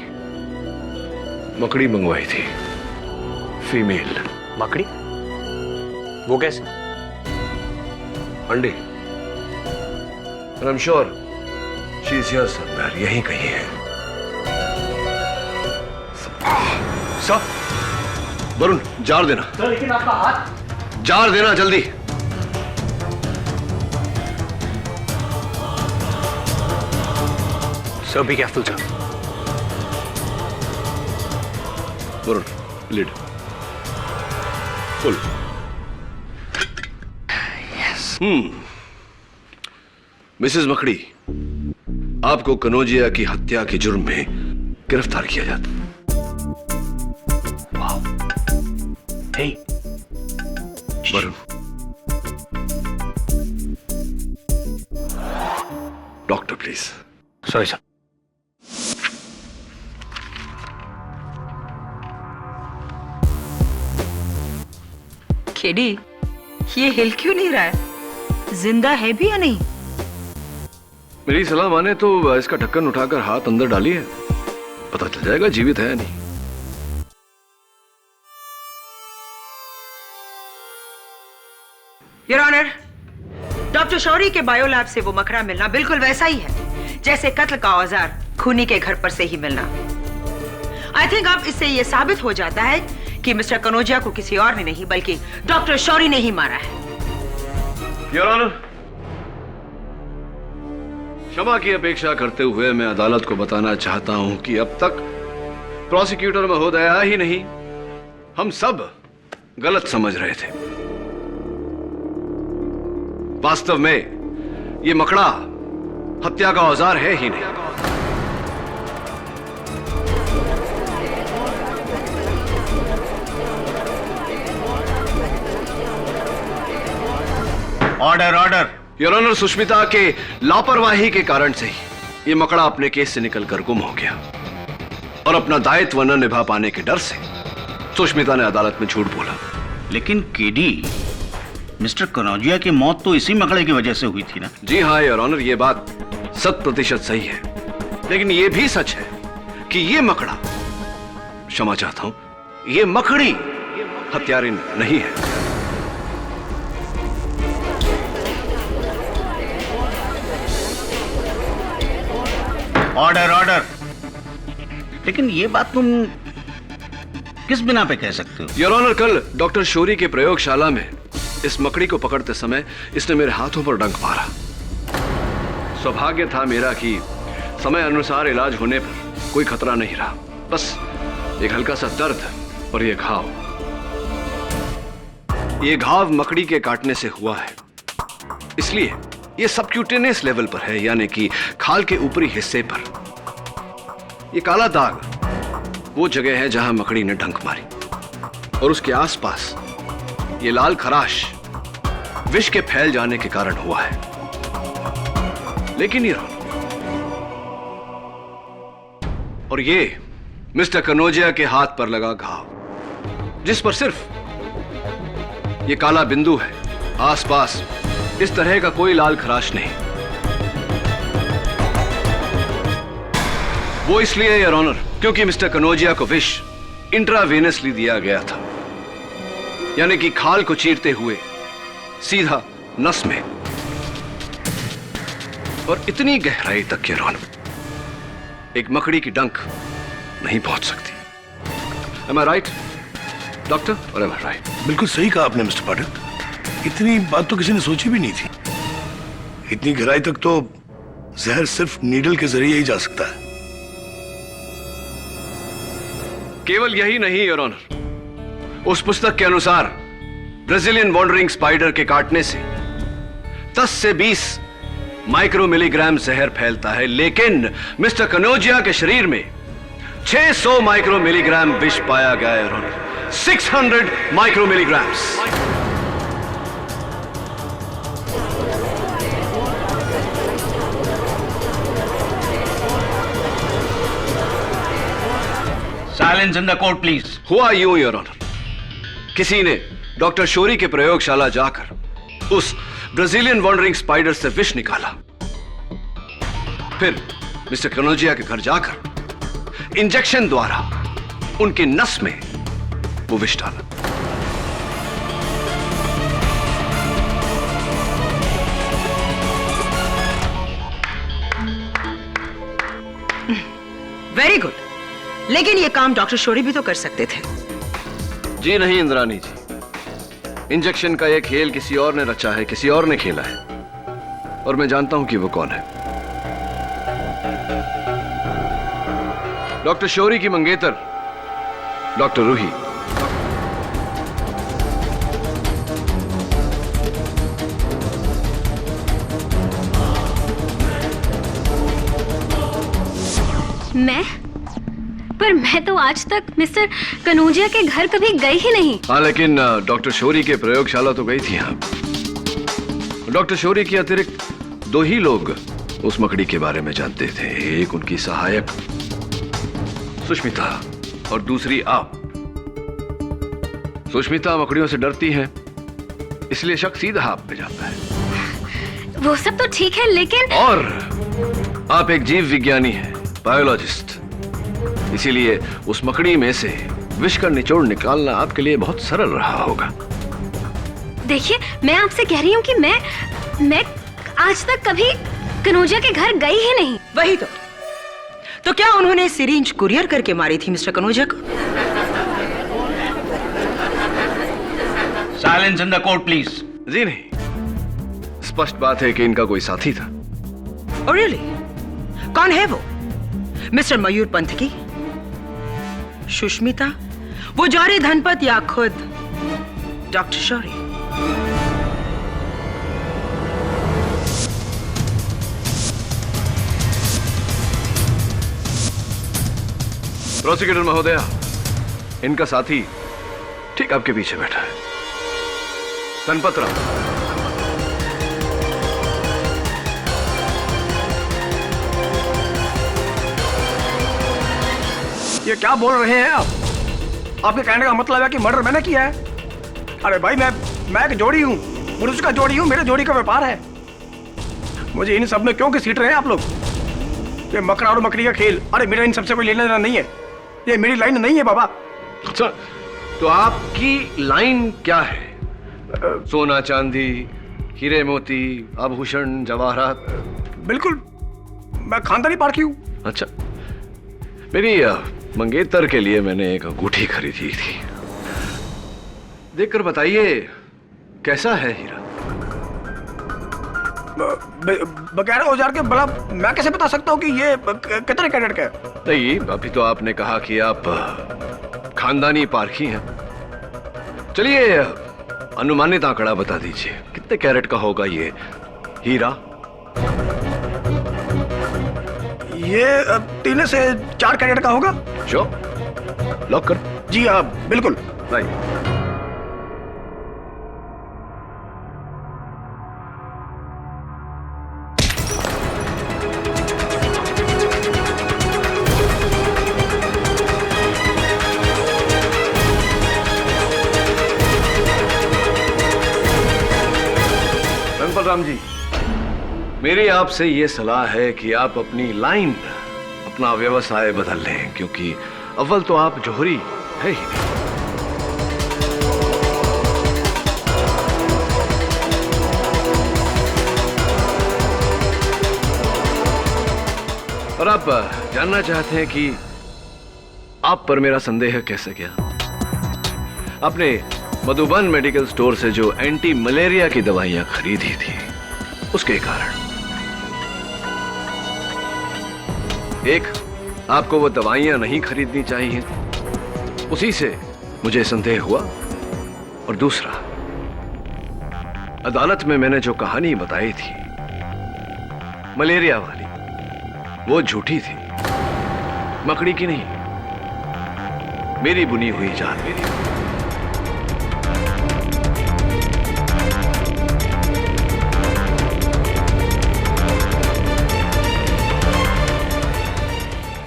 मकड़ी मंगवाई थी, फीमेल। मकड़ी? वो कैसे? अंडे। And I'm sure she's here somewhere, यहीं कहीं है। सर, वरुण, जार देना। सर, लेकिन आपका हाथ। जार देना जल्दी। Sir, be careful sir. Varun, lid full. Mrs मकड़ी, आपको कनौजिया की हत्या के जुर्म में गिरफ्तार किया जाता। Hey, Varun, doctor please. Sorry sir. KD, ये हिल क्यों नहीं रहा है? जिंदा है भी या नहीं? मेरी सलाह माने तो इसका ढक्कन उठाकर हाथ अंदर डालिए, पता चल जाएगा जीवित है या नहीं। योर ऑनर, डॉक्टर शौरी के बायोलैब से वो मकड़ा मिलना बिल्कुल वैसा ही है जैसे कत्ल का औजार खूनी के घर पर से ही मिलना। आई थिंक अब इससे ये साबित हो जाता है कि मिस्टर कनौजिया को किसी और ने नहीं बल्कि डॉक्टर शौरी ने ही मारा है। योर ऑनर, क्षमा की अपेक्षा करते हुए मैं अदालत को बताना चाहता हूं कि अब तक प्रोसिक्यूटर महोदया ही नहीं, हम सब गलत समझ रहे थे। वास्तव में ये मकड़ा हत्या का औजार है ही नहीं। Order order. Your honour, Sushmita के लापरवाही के कारण से ही ये मकड़ा अपने केस से निकलकर गुम हो गया और अपना दायित्व न निभा पाने के डर से सुष्मिता ने अदालत में झूठ बोला। लेकिन केडी, मिस्टर कनौजिया की मौत तो इसी मकड़े की वजह से हुई थी ना? जी हाँ योर ऑनर, ये बात 100% सही है, लेकिन ये भी सच है कि ये मकड़ा, क्षमा चाहता हूं, ये मकड़ी हत्यारिन नहीं है। Order order. लेकिन ये बात तुम किस बिना पे कह सकते हो? योर ऑनर, कल डॉक्टर शौरी के प्रयोगशाला में इस मकड़ी को पकड़ते समय इसने मेरे हाथों पर डंक मारा। सौभाग्य था मेरा कि समय अनुसार इलाज होने पर कोई खतरा नहीं रहा, बस एक हल्का सा दर्द और ये घाव। ये घाव मकड़ी के काटने से हुआ है, इसलिए ये सबक्यूटेनियस लेवल पर है, यानी कि खाल के ऊपरी हिस्से पर। ये काला दाग वो जगह है जहां मकड़ी ने डंक मारी, और उसके आसपास ये लाल खराश विष के फैल जाने के कारण हुआ है। लेकिन ये और ये मिस्टर कनौजिया के हाथ पर लगा घाव, जिस पर सिर्फ ये काला बिंदु है, आसपास इस तरह का कोई लाल खराश नहीं। वो इसलिए योर ऑनर क्योंकि मिस्टर कनौजिया को विष इंट्रावेनसली दिया गया था, यानी कि खाल को चीरते हुए सीधा नस में, और इतनी गहराई तक योर ऑनर एक मकड़ी की डंक नहीं पहुंच सकती। Am I right, doctor? और am I right? बिल्कुल सही कहा आपने मिस्टर पाठक, इतनी बात तो किसी ने सोची भी नहीं थी। इतनी गहराई तक तो जहर सिर्फ नीडल के जरिए ही जा सकता है। केवल यही नहीं योर ऑनर, उस पुस्तक के अनुसार ब्राजीलियन वॉन्डरिंग स्पाइडर के काटने से 10 से 20 माइक्रो मिलीग्राम जहर फैलता है, लेकिन मिस्टर कनौजिया के शरीर में 600 माइक्रो मिलीग्राम विष पाया गया है your honour, 600 micro milligrams. Silence in the court please. हुआ यूं योर ऑनर, किसी ने डॉक्टर शोरी के प्रयोगशाला जाकर उस ब्राजीलियन वॉन्डरिंग स्पाइडर से विष निकाला, फिर मिस्टर कनोजिया के घर जाकर इंजेक्शन द्वारा उनकी नस में वो विष डाला। वेरी गुड, लेकिन ये काम डॉक्टर शोरी भी तो कर सकते थे। जी नहीं इंद्रानी जी, इंजेक्शन का यह खेल किसी और ने रचा है, किसी और ने खेला है, और मैं जानता हूं कि वो कौन है। डॉक्टर शोरी की मंगेतर डॉक्टर रूही। पर मैं तो आज तक मिस्टर कनोजिया के घर कभी गई ही नहीं। हाँ, लेकिन डॉक्टर शोरी के प्रयोगशाला तो गई थी आप। डॉक्टर शोरी के अतिरिक्त 2 ही लोग उस मकड़ी के बारे में जानते थे, एक उनकी सहायक सुष्मिता और दूसरी आप। सुष्मिता मकड़ियों से डरती हैं, इसलिए शक सीधा आप पे जाता है। वो सब तो ठीक है, लेकिन और आप एक जीव विज्ञानी हैं, बायोलॉजिस्ट, इसीलिए उस मकड़ी में से विष का निचोड़ निकालना आपके लिए बहुत सरल रहा होगा। देखिए, मैं आपसे कह रही हूँ कि मैं आज तक कभी कनोजिया के घर गई ही नहीं। वही तो क्या उन्होंने सिरिंज कुरियर करके मारी थी मिस्टर कनोजिया को? Silence in the court please. जी नहीं, स्पष्ट बात है कि इनका कोई साथी था। Oh, really? कौन है वो? मिस्टर मयूर पंथ की, सुष्मिता, वो जौहरी धनपत, या खुद डॉक्टर शौरी? प्रोसिक्यूटर महोदया, इनका साथी ठीक आपके पीछे बैठा है, धनपत राव। ये क्या बोल रहे हैं आप? आपके कहने का मतलब है कि मर्डर मैंने किया है? अरे भाई, मैं एक जोड़ी हूँ, पुरुष का जोड़ी हूँ, मेरे जोड़ी का व्यापार है। मुझे इन सब में क्यों घसीट रहे हैं आप लोग? ये मकड़ा और मकड़ी का खेल, अरे मेरा इन सबसे कोई लेना देना नहीं है, ये मेरी लाइन नहीं है बाबा। अच्छा, तो आपकी लाइन क्या है? सोना चांदी, हीरे मोती, आभूषण, जवाहरात? बिल्कुल, मैं खानदानी पारखी हूँ। अच्छा, मेरी मंगेतर के लिए मैंने एक अंगूठी खरीदी थी, देखकर बताइए कैसा है हीरा? बगैर औजार के भला मैं कैसे बता सकता हूँ कि ये कितने कैरेट का है? नहीं, अभी तो आपने कहा कि आप खानदानी पारखी हैं। चलिए, अनुमानित आंकड़ा बता दीजिए, कितने कैरेट का होगा ये हीरा? ये 3 से 4 कैरेट का होगा। श्योर, लॉक कर। जी हाँ, बिल्कुल। राइट। राम जी, मेरी आपसे यह सलाह है कि आप अपनी लाइन, अपना व्यवसाय बदल लें, क्योंकि अव्वल तो आप जौहरी है ही नहीं। और आप जानना चाहते हैं कि आप पर मेरा संदेह कैसे गया? आपने मधुबन मेडिकल स्टोर से जो एंटी मलेरिया की दवाइयां खरीदी थी, उसके कारण। एक, आपको वो दवाइयां नहीं खरीदनी चाहिए, उसी से मुझे संदेह हुआ। और दूसरा, अदालत में मैंने जो कहानी बताई थी मलेरिया वाली, वो झूठी थी, मकड़ी की नहीं, मेरी बुनी हुई जान मेरी।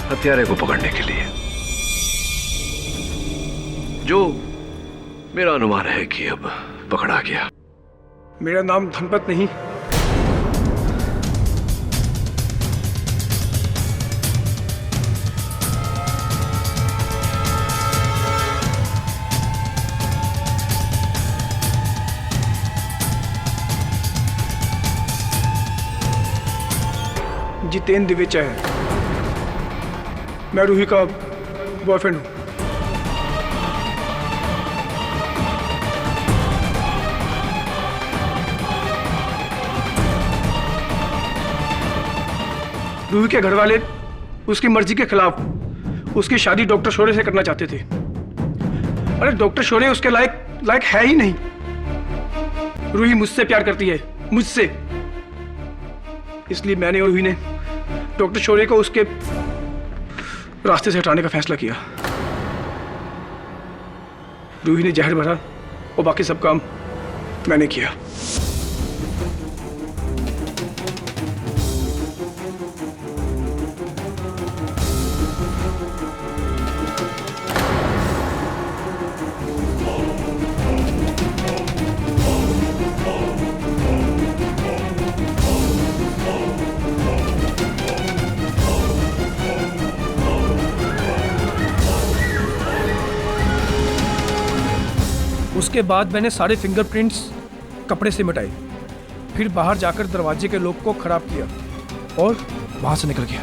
हत्यारे को पकड़ने के लिए जो मेरा अनुमान है कि अब पकड़ा गया। मेरा नाम धनपत नहीं, जितेंद्र दिवेचा है। मैं रूही का बॉयफ्रेंड हूं। रूही के घर वाले उसकी मर्जी के खिलाफ उसकी शादी डॉक्टर शोरे से करना चाहते थे। अरे डॉक्टर शोरे उसके लायक है ही नहीं। रूही मुझसे प्यार करती है, मुझसे। इसलिए मैंने और रूही ने डॉक्टर शोरे को उसके रास्ते से हटाने का फैसला किया। रूही ने जहर भरा और बाकी सब काम मैंने किया। उसके बाद मैंने सारे फिंगरप्रिंट्स कपड़े से मिटाए, फिर बाहर जाकर दरवाजे के लॉक को खराब किया और वहां से निकल गया।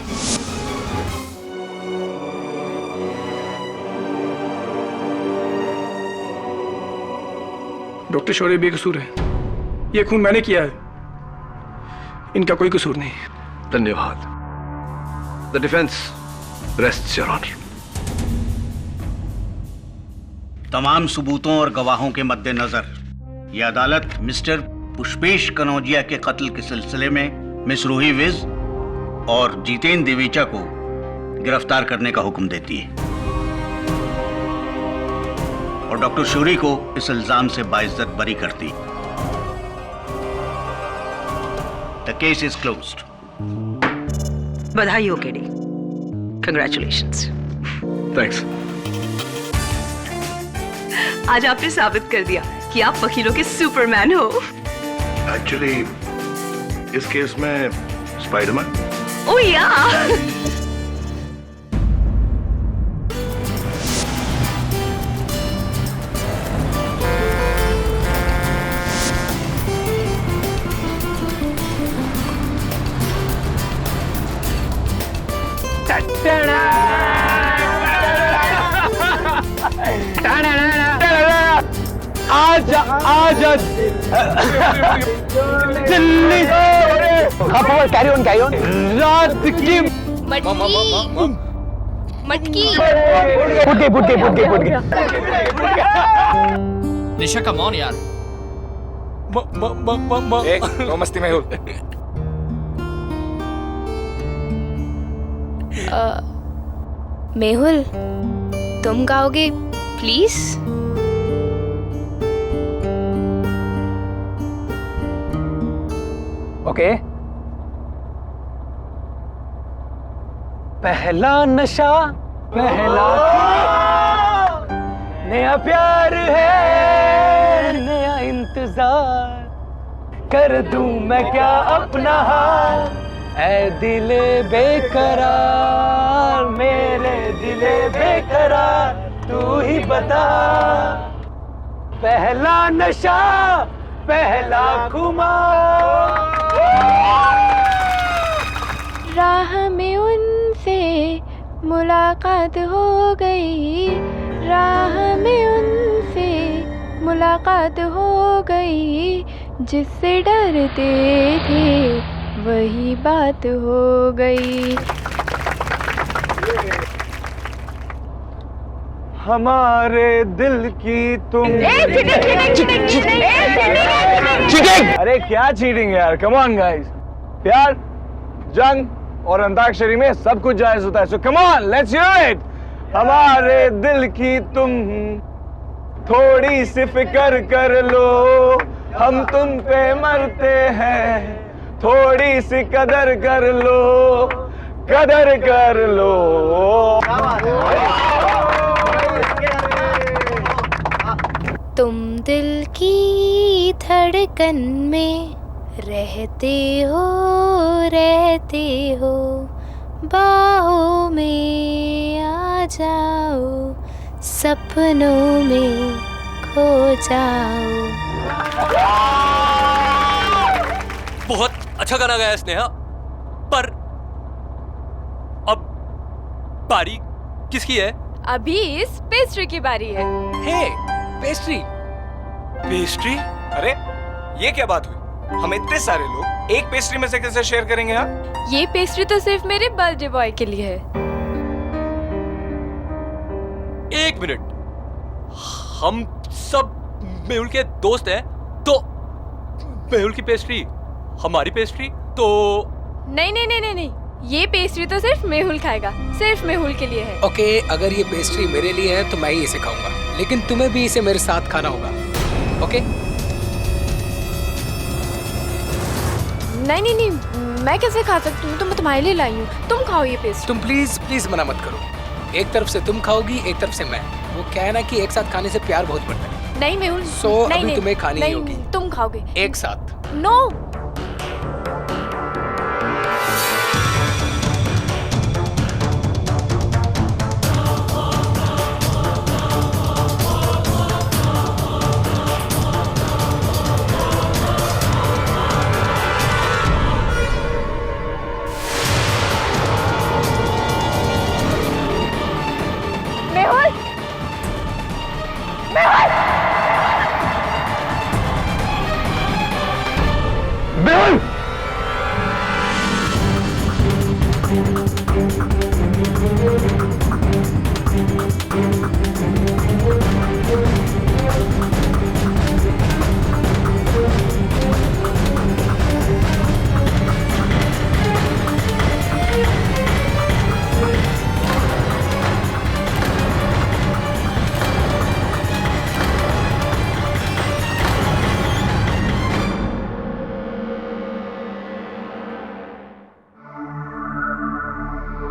डॉक्टर शौर्य बेकसूर है। ये खून मैंने किया है, इनका कोई कसूर नहीं। धन्यवाद। The defence rests your honour. तमाम सबूतों और गवाहों के मद्देनजर यह अदालत मिस्टर पुष्पेश कनौजिया के कत्ल के सिलसिले में मिस रूही विज और जितेंद्र दिवेचा को गिरफ्तार करने का हुक्म देती है और डॉक्टर शौरी को इस इल्जाम से बाइज्जत बरी करती है। The case is closed. बधाई हो केडी, कंग्रेचुलेशंस। थैंक्स। आज आपने साबित कर दिया कि आप वकीलों के सुपरमैन हो। एक्चुअली इस केस में स्पाइडरमैन। ओह या। दिल्ली कैरी ऑन रात की मटकी निशा कम ऑन यार। नो मस्ती में हो। मेहुल, तुम गाओगे प्लीज? ओके। पहला नशा पहला नया प्यार है, नया इंतजार कर दूं मैं क्या अपना हाल, ऐ दिले बेकरार, मेरे दिले बेकरार, तू ही बता। पहला नशा पहला खुमार। राह में उनसे मुलाकात हो गई, राह में उनसे मुलाकात हो गई, जिससे डरते थे वही बात हो गई। हमारे दिल की तुम चीटिंग। अरे क्या चीटिंग यार, कम ऑन गाइस। प्यार, जंग और अंताक्षरी में सब कुछ जायज होता है, so come on let's hear it. हमारे दिल की तुम थोड़ी सी फिक्र कर लो, हम तुम पे मरते हैं, थोड़ी सी कदर कर लो, कदर कर लो। तुम दिल की धड़कन में रहते हो, बाहों में आ जाओ, सपनों में खो जाओ। बहुत अच्छा गाना गाया स्नेहा, पर अब बारी किसकी है? अभी इस पेस्ट्री की बारी है। हे, पेस्ट्री। पेस्ट्री? अरे ये क्या बात हुई? हम इतने सारे लोग एक पेस्ट्री में से कैसे शेयर करेंगे? हाँ, ये पेस्ट्री तो सिर्फ मेरे बर्थडे बॉय के लिए है। एक मिनट, हम सब मेहुल के दोस्त हैं, तो मेहुल की पेस्ट्री हमारी पेस्ट्री तो नहीं, ये पेस्ट्री तो सिर्फ मेहुल खाएगा, सिर्फ मेहुल के लिए है। ओके, अगर ये पेस्ट्री मेरे लिए है तो मैं ही इसे खाऊंगा, लेकिन तुम्हें भी इसे मेरे साथ खाना होगा। ओके? नहीं, मैं कैसे खा सकती हूँ? तो मैं तुम्हारे लिए लाई हूँ, तुम खाओ ये पेस्ट्री। तुम प्लीज मना मत करो। एक तरफ से तुम खाओगी, एक तरफ से मैं। वो क्या है ना कि एक साथ खाने से प्यार बहुत बढ़ता है। नहीं मेहुल, अभी तुम्हें खानी ही होगी। तुम खाओगे एक साथ। नो।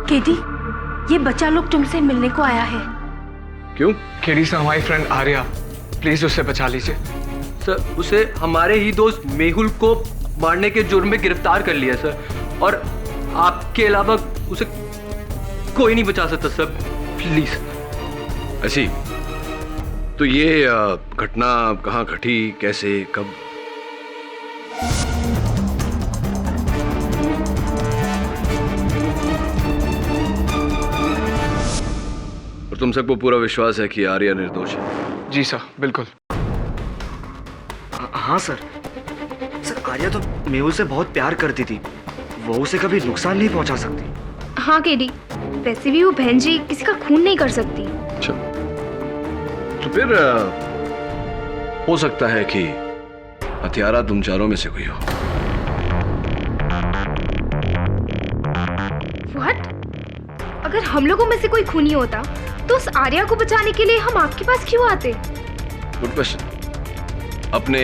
केडी, ये बच्चा लोग तुमसे मिलने को आया है। क्यों? केडी सर, हमारी फ्रेंड आर्या, प्लीज उसे बचा लीजिए। सर, उसे हमारे ही दोस्त मेहुल को मारने के जुर्म में गिरफ्तार कर लिया सर, और आपके अलावा उसे कोई नहीं बचा सकता सर, प्लीज। ऐसी तो ये घटना कहाँ घटी, कैसे, कब? और तुम सबको पूरा विश्वास है कि आर्या निर्दोष है? जी सर, बिल्कुल। हाँ सर, आर्या तो मेहुल से बहुत प्यार करती थी, वो उसे कभी नुकसान नहीं पहुंचा सकती। हाँ केडी, वैसे भी वो बहन जी किसी का खून नहीं कर सकती। अच्छा, तो फिर हो सकता है कि हत्यारा तुम चारों में से कोई हो। व्हाट? अगर हम लोगों में से कोई खूनी होता तो उस आर्या को बचाने के लिए हम आपके पास क्यों आते? Good question. अपने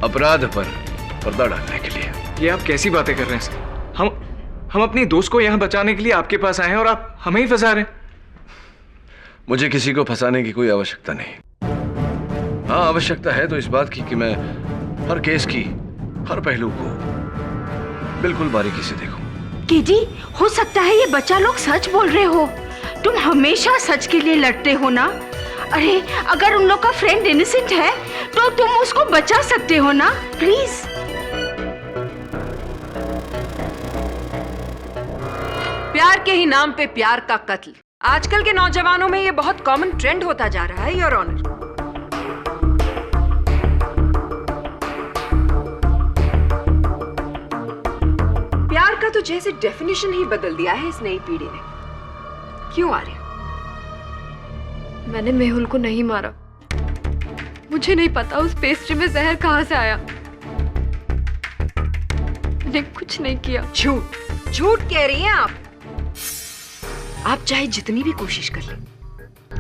अपराध पर पर्दा डालने के लिए। ये आप कैसी बातें कर रहे हैं सर? हम अपनी दोस्त को यहाँ बचाने के लिए आपके पास आए हैं और आप हमें ही फंसा रहे हैं। मुझे किसी को फंसाने की कोई आवश्यकता नहीं। हाँ, आवश्यकता है तो इस बात की कि मैं हर केस की हर पहलू को बिल्कुल बारीकी से देखूं। केडी, हो सकता है ये बच्चा लोग सच बोल रहे हो। तुम हमेशा सच के लिए लड़ते हो ना। अरे, अगर उन लोग का फ्रेंड इनोसेंट है तो तुम उसको बचा सकते हो ना, प्लीज। प्यार के ही नाम पे प्यार का कत्ल आजकल के नौजवानों में ये बहुत कॉमन ट्रेंड होता जा रहा है, योर ऑनर। प्यार का तो जैसे डेफिनेशन ही बदल दिया है इस नई पीढ़ी ने। क्यों आर्या? मैंने मेहुल को नहीं मारा। मुझे नहीं पता उस पेस्ट्री में जहर कहां से आया। मैंने कुछ नहीं किया। झूठ कह रही हैं आप। आप चाहे जितनी भी कोशिश कर लें,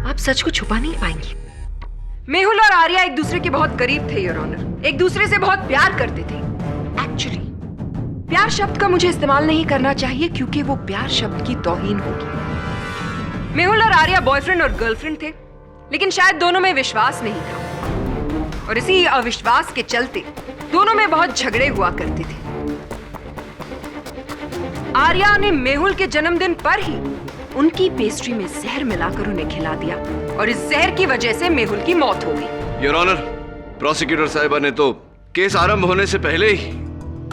आप सच को छुपा नहीं पाएंगी। मेहुल और आर्या एक दूसरे के बहुत करीब थे, योर ऑनर। एक दूसरे से बहुत प्यार करते थे। एक्चुअली प्यार शब्द का मुझे इस्तेमाल नहीं करना चाहिए क्योंकि वो प्यार शब्द की तौहीन होगी। मेहुल और आर्या बॉयफ्रेंड और गर्लफ्रेंड थे, लेकिन शायद दोनों में विश्वास नहीं था। और इसी अविश्वास के चलते दोनों में बहुत झगड़े हुआ करते थे। आर्या ने मेहुल के जन्मदिन पर ही उनकी पेस्ट्री में जहर मिलाकर उन्हें खिला दिया और इस जहर की वजह से मेहुल की मौत हो गई। योर ऑनर, प्रोसिक्यूटर साहिबा ने तो केस आरंभ होने से पहले ही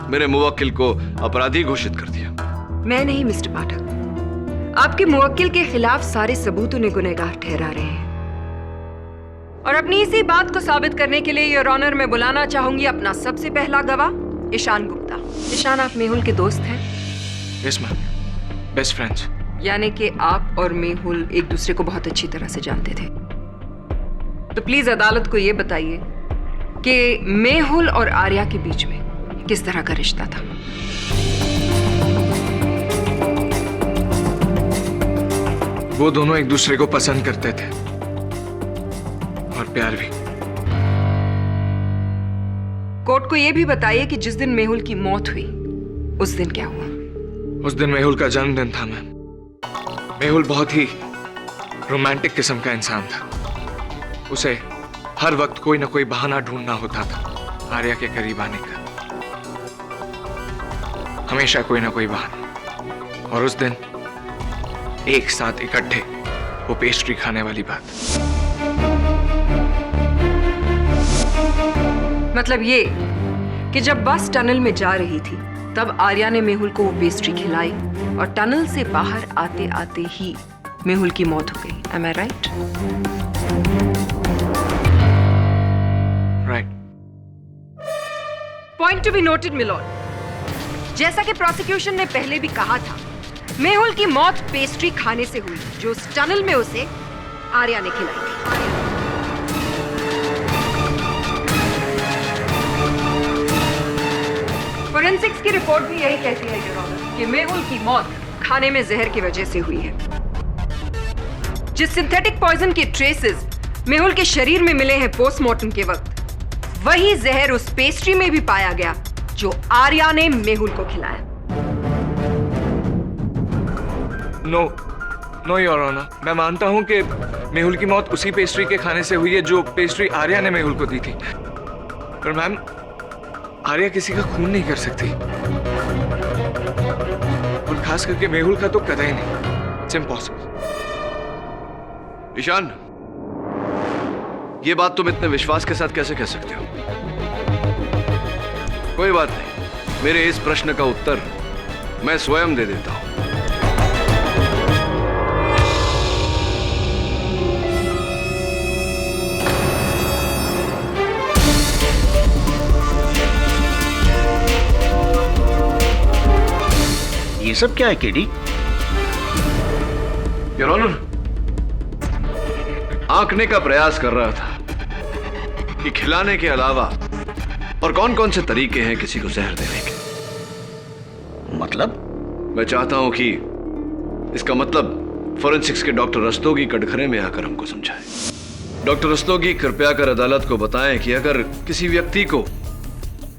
मेरे मुवक्किल को अपराधी घोषित कर दिया। मैं नहीं मिस्टर पाठक, आपके मुवक्किल के खिलाफ सारे सबूत उन्हें गुनहगार ठहरा रहे हैं। और अपनी इसी बात को साबित करने के लिए योर ऑनर मैं बुलाना चाहूंगी अपना सबसे पहला गवाह ईशान गुप्ता। ईशान, आप मेहुल के दोस्त हैं? Yes ma'am, best friends. यानी कि आप और मेहुल एक दूसरे को बहुत अच्छी तरह से जानते थे। तो प्लीज अदालत को यह बताइए कि मेहुल और आर्या के बीच में किस तरह का रिश्ता था। वो दोनों एक दूसरे को पसंद करते थे और प्यार भी। कोर्ट को यह भी बताइए कि जिस दिन मेहुल की मौत हुई उस दिन क्या हुआ? उस दिन मेहुल का जन्मदिन था मैम। मेहुल बहुत ही रोमांटिक किस्म का इंसान था। उसे हर वक्त कोई ना कोई बहाना ढूंढना होता था आर्या के करीब आने का, हमेशा कोई ना कोई बहाना। और उस दिन एक साथ इकट्ठे वो पेस्ट्री खाने वाली बात। मतलब ये कि जब बस टनल में जा रही थी तब आर्या ने मेहुल को वो पेस्ट्री खिलाई और टनल से बाहर आते आते ही मेहुल की मौत हो गई। Am I right? Right. Point to be noted, milord. जैसा कि प्रोसिक्यूशन ने पहले भी कहा था, मेहुल की मौत पेस्ट्री खाने से हुई जो उस टनल में उसे आर्या ने खिलाई थी। फोरेंसिक्स की रिपोर्ट भी यही कहती है योर ऑनर कि मेहुल की मौत खाने में जहर की वजह से हुई है। जिस सिंथेटिक पॉइजन के ट्रेसेस मेहुल के शरीर में मिले हैं पोस्टमार्टम के वक्त, वही जहर उस पेस्ट्री में भी पाया गया जो आर्या ने मेहुल को खिलाया। नो योर ऑनर, मैं मानता हूं कि मेहुल की मौत उसी पेस्ट्री के खाने से हुई है जो पेस्ट्री आर्या ने मेहुल को दी थी। पर मैम, आर्या किसी का खून नहीं कर सकती, और खास करके मेहुल का तो कतई नहीं। It's impossible. ईशान, ये बात तुम इतने विश्वास के साथ कैसे कह सकते हो? कोई बात नहीं, मेरे इस प्रश्न का उत्तर मैं स्वयं दे देता हूं। ये सब क्या है केडी? योर ऑनर, आंकने का प्रयास कर रहा था कि खिलाने के अलावा और कौन कौन से तरीके हैं किसी को जहर देने के। मतलब? मैं चाहता हूं कि इसका मतलब फोरेंसिक्स के डॉक्टर रस्तोगी कटघरे में आकर हमको समझाए। डॉक्टर रस्तोगी, कृपया कर अदालत को बताएं कि अगर किसी व्यक्ति को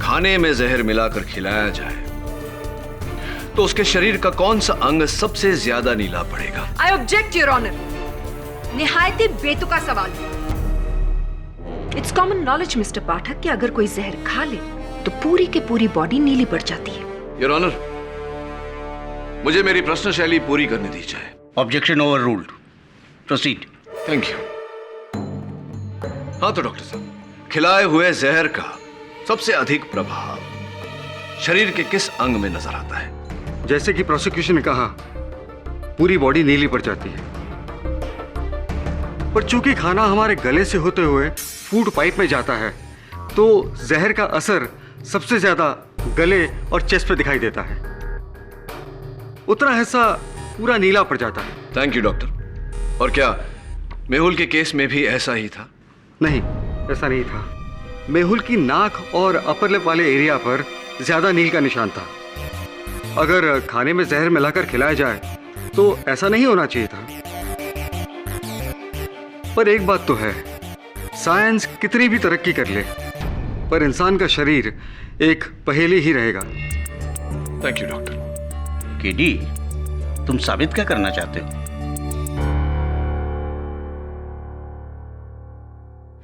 खाने में जहर मिलाकर खिलाया जाए तो उसके शरीर का कौन सा अंग सबसे ज्यादा नीला पड़ेगा? I object your honour. निहायत ही बेतुका सवाल। It's common knowledge mister Pathak कि अगर कोई जहर खा ले तो पूरी की पूरी बॉडी नीली पड़ जाती है। योर ऑनर, मुझे मेरी प्रश्न शैली पूरी करने दी जाए। Objection over ruled. Proceed. Thank you. हाँ तो डॉक्टर साहब, खिलाए हुए जहर का सबसे अधिक प्रभाव शरीर के किस अंग में नजर आता है? जैसे कि प्रोसिक्यूशन ने कहा, पूरी बॉडी नीली पड़ जाती है, पर चूंकि खाना हमारे गले से होते हुए फूड पाइप में जाता है तो जहर का असर सबसे ज्यादा गले और चेस्ट पे दिखाई देता है। उतना हिस्सा पूरा नीला पड़ जाता है। Thank you doctor. और क्या मेहुल के केस में भी ऐसा ही था? नहीं, ऐसा नहीं था। मेहुल की नाक और अपर लिप वाले एरिया पर ज्यादा नील का निशान था। अगर खाने में जहर मिलाकर खिलाया जाए तो ऐसा नहीं होना चाहिए था। पर एक बात तो है, साइंस कितनी भी तरक्की कर ले पर इंसान का शरीर एक पहेली ही रहेगा। Thank you doctor. केडी, तुम साबित क्या करना चाहते हो?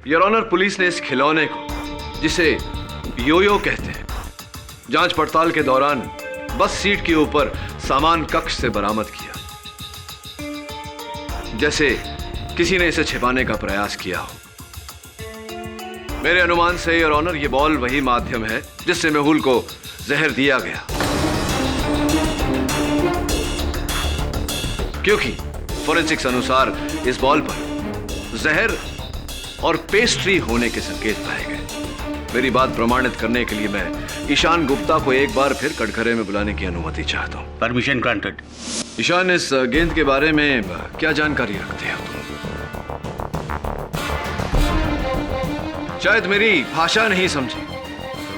योर ऑनर, पुलिस ने इस खिलौने को जिसे योयो कहते हैं, जांच पड़ताल के दौरान बस सीट के ऊपर सामान कक्ष से बरामद किया, जैसे किसी ने इसे छिपाने का प्रयास किया हो। मेरे अनुमान से योर ऑनर ये बॉल वही माध्यम है जिससे मेहुल को जहर दिया गया, क्योंकि फोरेंसिक्स अनुसार इस बॉल पर जहर और पेस्ट्री होने के संकेत पाए गए। मेरी बात प्रमाणित करने के लिए मैं ईशान गुप्ता को एक बार फिर कटघरे में बुलाने की अनुमति चाहता हूं। Permission granted. ईशान, इस गेंद के बारे में क्या जानकारी रखते हो तुम? शायद मेरी भाषा नहीं समझी।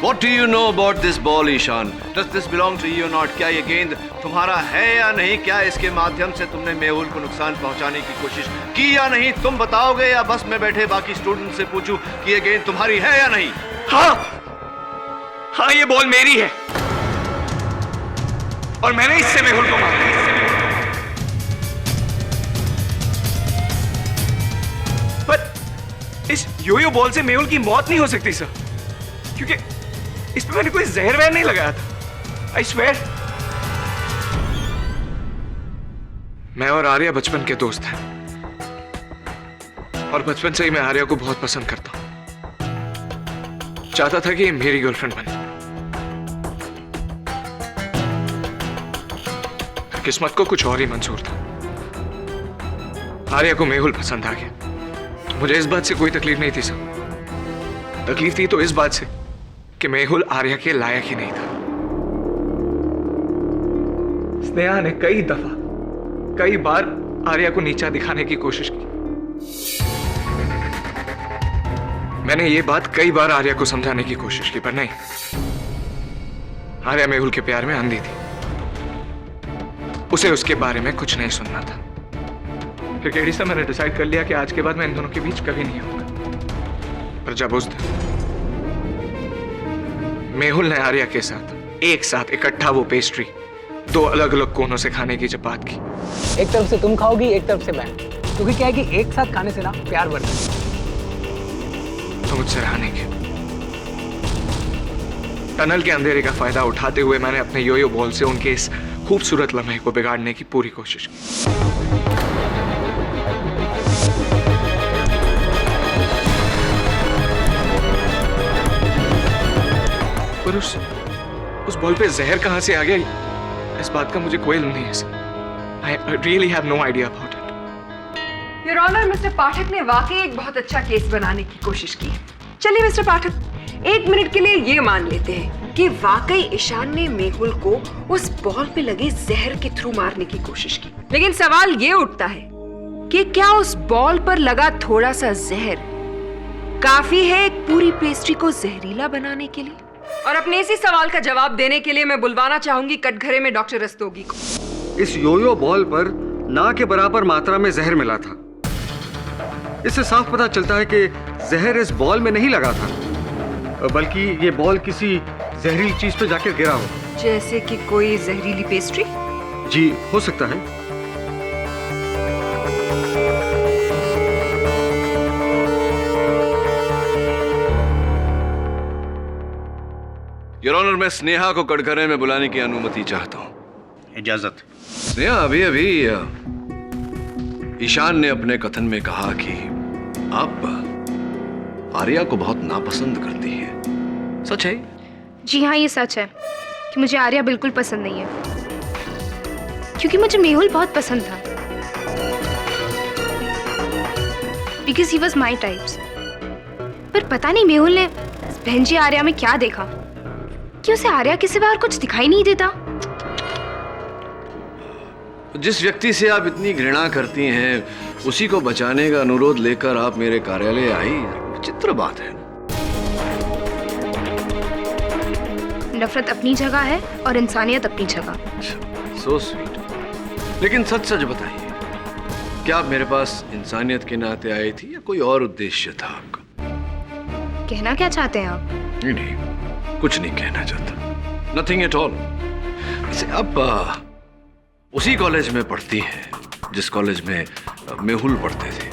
What do you know about this ball, Ishan? Does this belong to you or not? क्या ये गेंद तुम्हारा है या नहीं? क्या इसके माध्यम से तुमने मेहुल को नुकसान पहुंचाने की कोशिश की या नहीं? तुम बताओगे या बस मैं बैठे बाकी स्टूडेंट से पूछूं कि ये गेंद तुम्हारी है या नहीं? हाँ, ये बॉल मेरी है और मैंने इससे मेहुल को मारा। पर इस योयो बॉल से मेहुल की मौत नहीं हो सकती सर, क्योंकि इस पे मैंने कोई जहर वहर नहीं लगाया था। I swear. मैं और आर्या बचपन के दोस्त हैं और बचपन से ही मैं आर्या को बहुत पसंद करता हूं। चाहता था कि ये मेरी गर्लफ्रेंड बने। किस्मत को कुछ और ही मंजूर था। आर्या को मेहुल पसंद आ गया। मुझे इस बात से कोई तकलीफ नहीं थी सर। तकलीफ थी तो इस बात से कि मेहुल आर्या के लायक ही नहीं था। स्नेहा ने कई बार आर्या को नीचा दिखाने की कोशिश की। मैंने ये बात कई बार आर्या को समझाने की कोशिश की, पर नहीं। आर्या मेहुल के प्यार में अंधी थी। उसे उसके बारे में कुछ नहीं सुनना था। फिर केडी से मैंने डिसाइड कर लिया कि आज के बाद मैं इन दोनों के बीच कभी नहीं आऊंगा। पर जब उस दिन मेहुल ने आर्या के साथ एक साथ इकट्ठा वो पेस्ट्री दो अलग अलग कोनों से खाने की जब बात की, एक तरफ से तुम खाओगी, एक तरफ से मैं, क्योंकि क्या है कि एक साथ खाने से ना प्यार बढ़ता है। तो मुझसे रहा नहीं गया। टनल के अंधेरे का फायदा उठाते हुए मैंने अपने योयो बॉल से उनके इस खूबसूरत लम्हे को बिगाड़ने की पूरी कोशिश की। पर उस बॉल पे जहर कहां से आ गया, इस बात का मुझे कोई इल्म नहीं है sir. I really have no idea about it. Your honour, mister Pathak ने वाकई एक बहुत अच्छा केस बनाने की कोशिश की। चलिए मिस्टर पाठक, 1 मिनट के लिए ये मान लेते हैं कि वाकई ईशान ने मेहुल को उस बॉल पे लगे जहर के थ्रू मारने की कोशिश की। लेकिन सवाल ये उठता है कि क्या उस बॉल पर लगा थोड़ा सा जहर काफी है एक पूरी पेस्ट्री को जहरीला बनाने के लिए? और अपने इसी सवाल का जवाब देने के लिए मैं बुलवाना चाहूंगी कटघरे में डॉक्टर रस्तोगी को। इस योयो बॉल पर ना के बराबर मात्रा में जहर मिला था। इससे साफ पता चलता है कि जहर इस बॉल में नहीं लगा था, बल्कि ये बॉल किसी जहरीली चीज पे जाकर गिरा हो। जैसे कि कोई जहरीली पेस्ट्री? जी, हो सकता है। योर ऑनर, मैं स्नेहा को कटघरे में बुलाने की अनुमति चाहता हूं। इजाजत। स्नेहा, अभी ईशान ने अपने कथन में कहा कि आप आर्या को बहुत नापसंद करती हैं। सच है? जी हाँ, ये सच है कि मुझे आर्या बिल्कुल पसंद नहीं है, क्योंकि मुझे मेहुल बहुत पसंद था। Because he was my types. पर पता नहीं मेहुल ने बहन जी आर्या में क्या देखा कि उसे आर्या के सिवा और कुछ दिखाई नहीं देता। जिस व्यक्ति से आप इतनी घृणा करती हैं, उसी को बचाने का अनुरोध लेकर आप मेरे कार्यालय आई, विचित्र बात है। नफरत अपनी जगह है और इंसानियत अपनी जगह। So sweet. लेकिन सच सच बताइए, क्या आप मेरे पास इंसानियत के नाते आई थी या कोई और उद्देश्य था आपका? कहना क्या चाहते हैं आप? नहीं, कुछ नहीं कहना चाहता। Nothing at all. वैसे आप उसी कॉलेज में पढ़ती हैं जिस कॉलेज में मेहुल पढ़ते थे?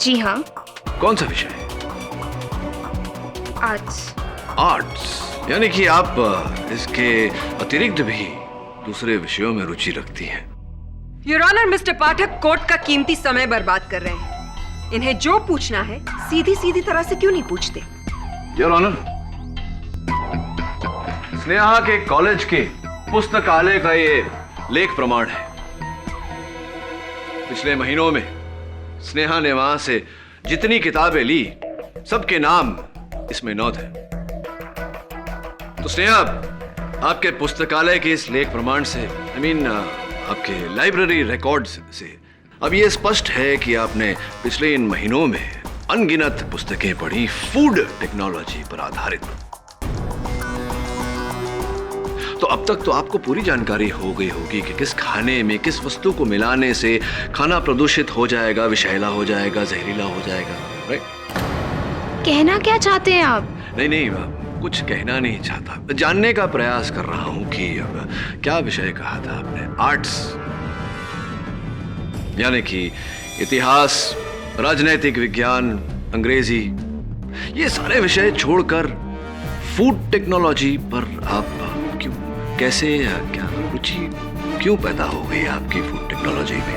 जी हाँ। कौन सा विषय? आर्ट्स। आर्ट्स यानी कि आप इसके अतिरिक्त भी दूसरे विषयों में रुचि रखती हैं। Your honour, mister Pathak court का कीमती समय बर्बाद कर रहे हैं। इन्हें जो पूछना है सीधी सीधी तरह से क्यों नहीं पूछते? योर ऑनर, स्नेहा के कॉलेज के पुस्तकालय का ये लेख प्रमाण है। पिछले महीनों में स्नेहा ने वहां से जितनी किताबें ली सबके नाम इसमें नोट है। तो स्नेहा, आपके पुस्तकालय के इस लेख प्रमाण से आपके लाइब्रेरी रिकॉर्ड्स से अब यह स्पष्ट है कि आपने पिछले इन महीनों में अनगिनत पुस्तकें पढ़ी फूड टेक्नोलॉजी पर आधारित। तो अब तक तो आपको पूरी जानकारी हो गई होगी कि किस खाने में किस वस्तु को मिलाने से खाना प्रदूषित हो जाएगा, विषैला हो जाएगा, जहरीला हो जाएगा। राइट? कहना क्या चाहते हैं आप? नहीं, कुछ कहना नहीं चाहता, जानने का प्रयास कर रहा हूं कि क्या विषय कहा था आपने? आर्ट्स यानी कि इतिहास, राजनैतिक विज्ञान, अंग्रेजी, ये सारे विषय छोड़कर फूड टेक्नोलॉजी पर आप क्यों, कैसे, क्या रुचि क्यों पैदा हो गई आपकी फूड टेक्नोलॉजी में?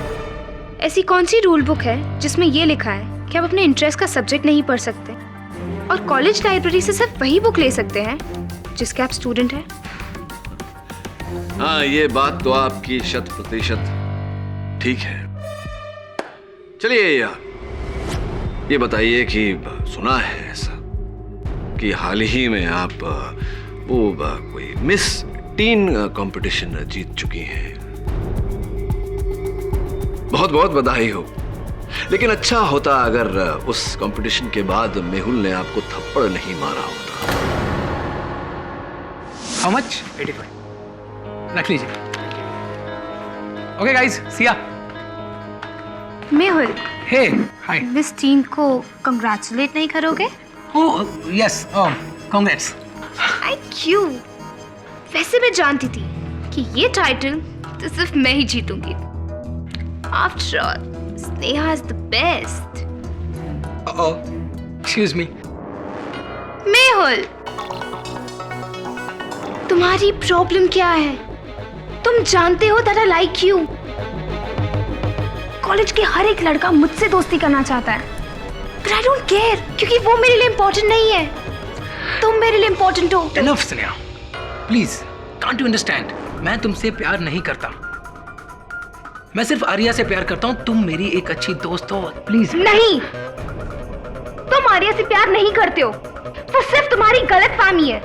ऐसी कौन सी रूल बुक है जिसमें ये लिखा है कि आप अपने इंटरेस्ट का सब्जेक्ट नहीं पढ़ सकते और कॉलेज लाइब्रेरी से सिर्फ वही बुक ले सकते हैं जिसके आप स्टूडेंट हैं? हाँ, ये बात तो आपकी 100% ठीक है। चलिए ये बताइए कि सुना है ऐसा कि हाल ही में आप कोई मिस टीन कंपटीशन जीत चुकी हैं। बहुत बहुत बधाई हो। लेकिन अच्छा होता अगर उस कंपटीशन के बाद मेहुल ने आपको थप्पड़ नहीं मारा होता। How much? 85। रख लीजिए। ओके गाइस, सी या। मेहुल, हे, हाय। मिस टीन को कंग्रेचुलेट नहीं करोगे? Oh yes, congrats. आई क्यों? वैसे मैं जानती थी कि ये टाइटल तो सिर्फ मैं ही जीतूंगी। After all, Sneha is the best. Excuse me. Mehul, तुम्हारी प्रॉब्लम क्या है? तुम जानते हो that I like you. College के हर एक लड़का मुझसे दोस्ती करना चाहता है, but I don't care, क्योंकि वो मेरे लिए इम्पोर्टेंट नहीं है। तुम मेरे लिए इम्पोर्टेंट हो। Enough, Sneha. Please, can't you understand? मैं तुमसे प्यार नहीं करता। मैं सिर्फ आर्या से प्यार करता हूँ। तुम मेरी एक अच्छी दोस्त हो, प्लीज। नहीं, तुम आर्या से प्यार नहीं करते हो। वो सिर्फ तुम्हारी गलतफहमी है।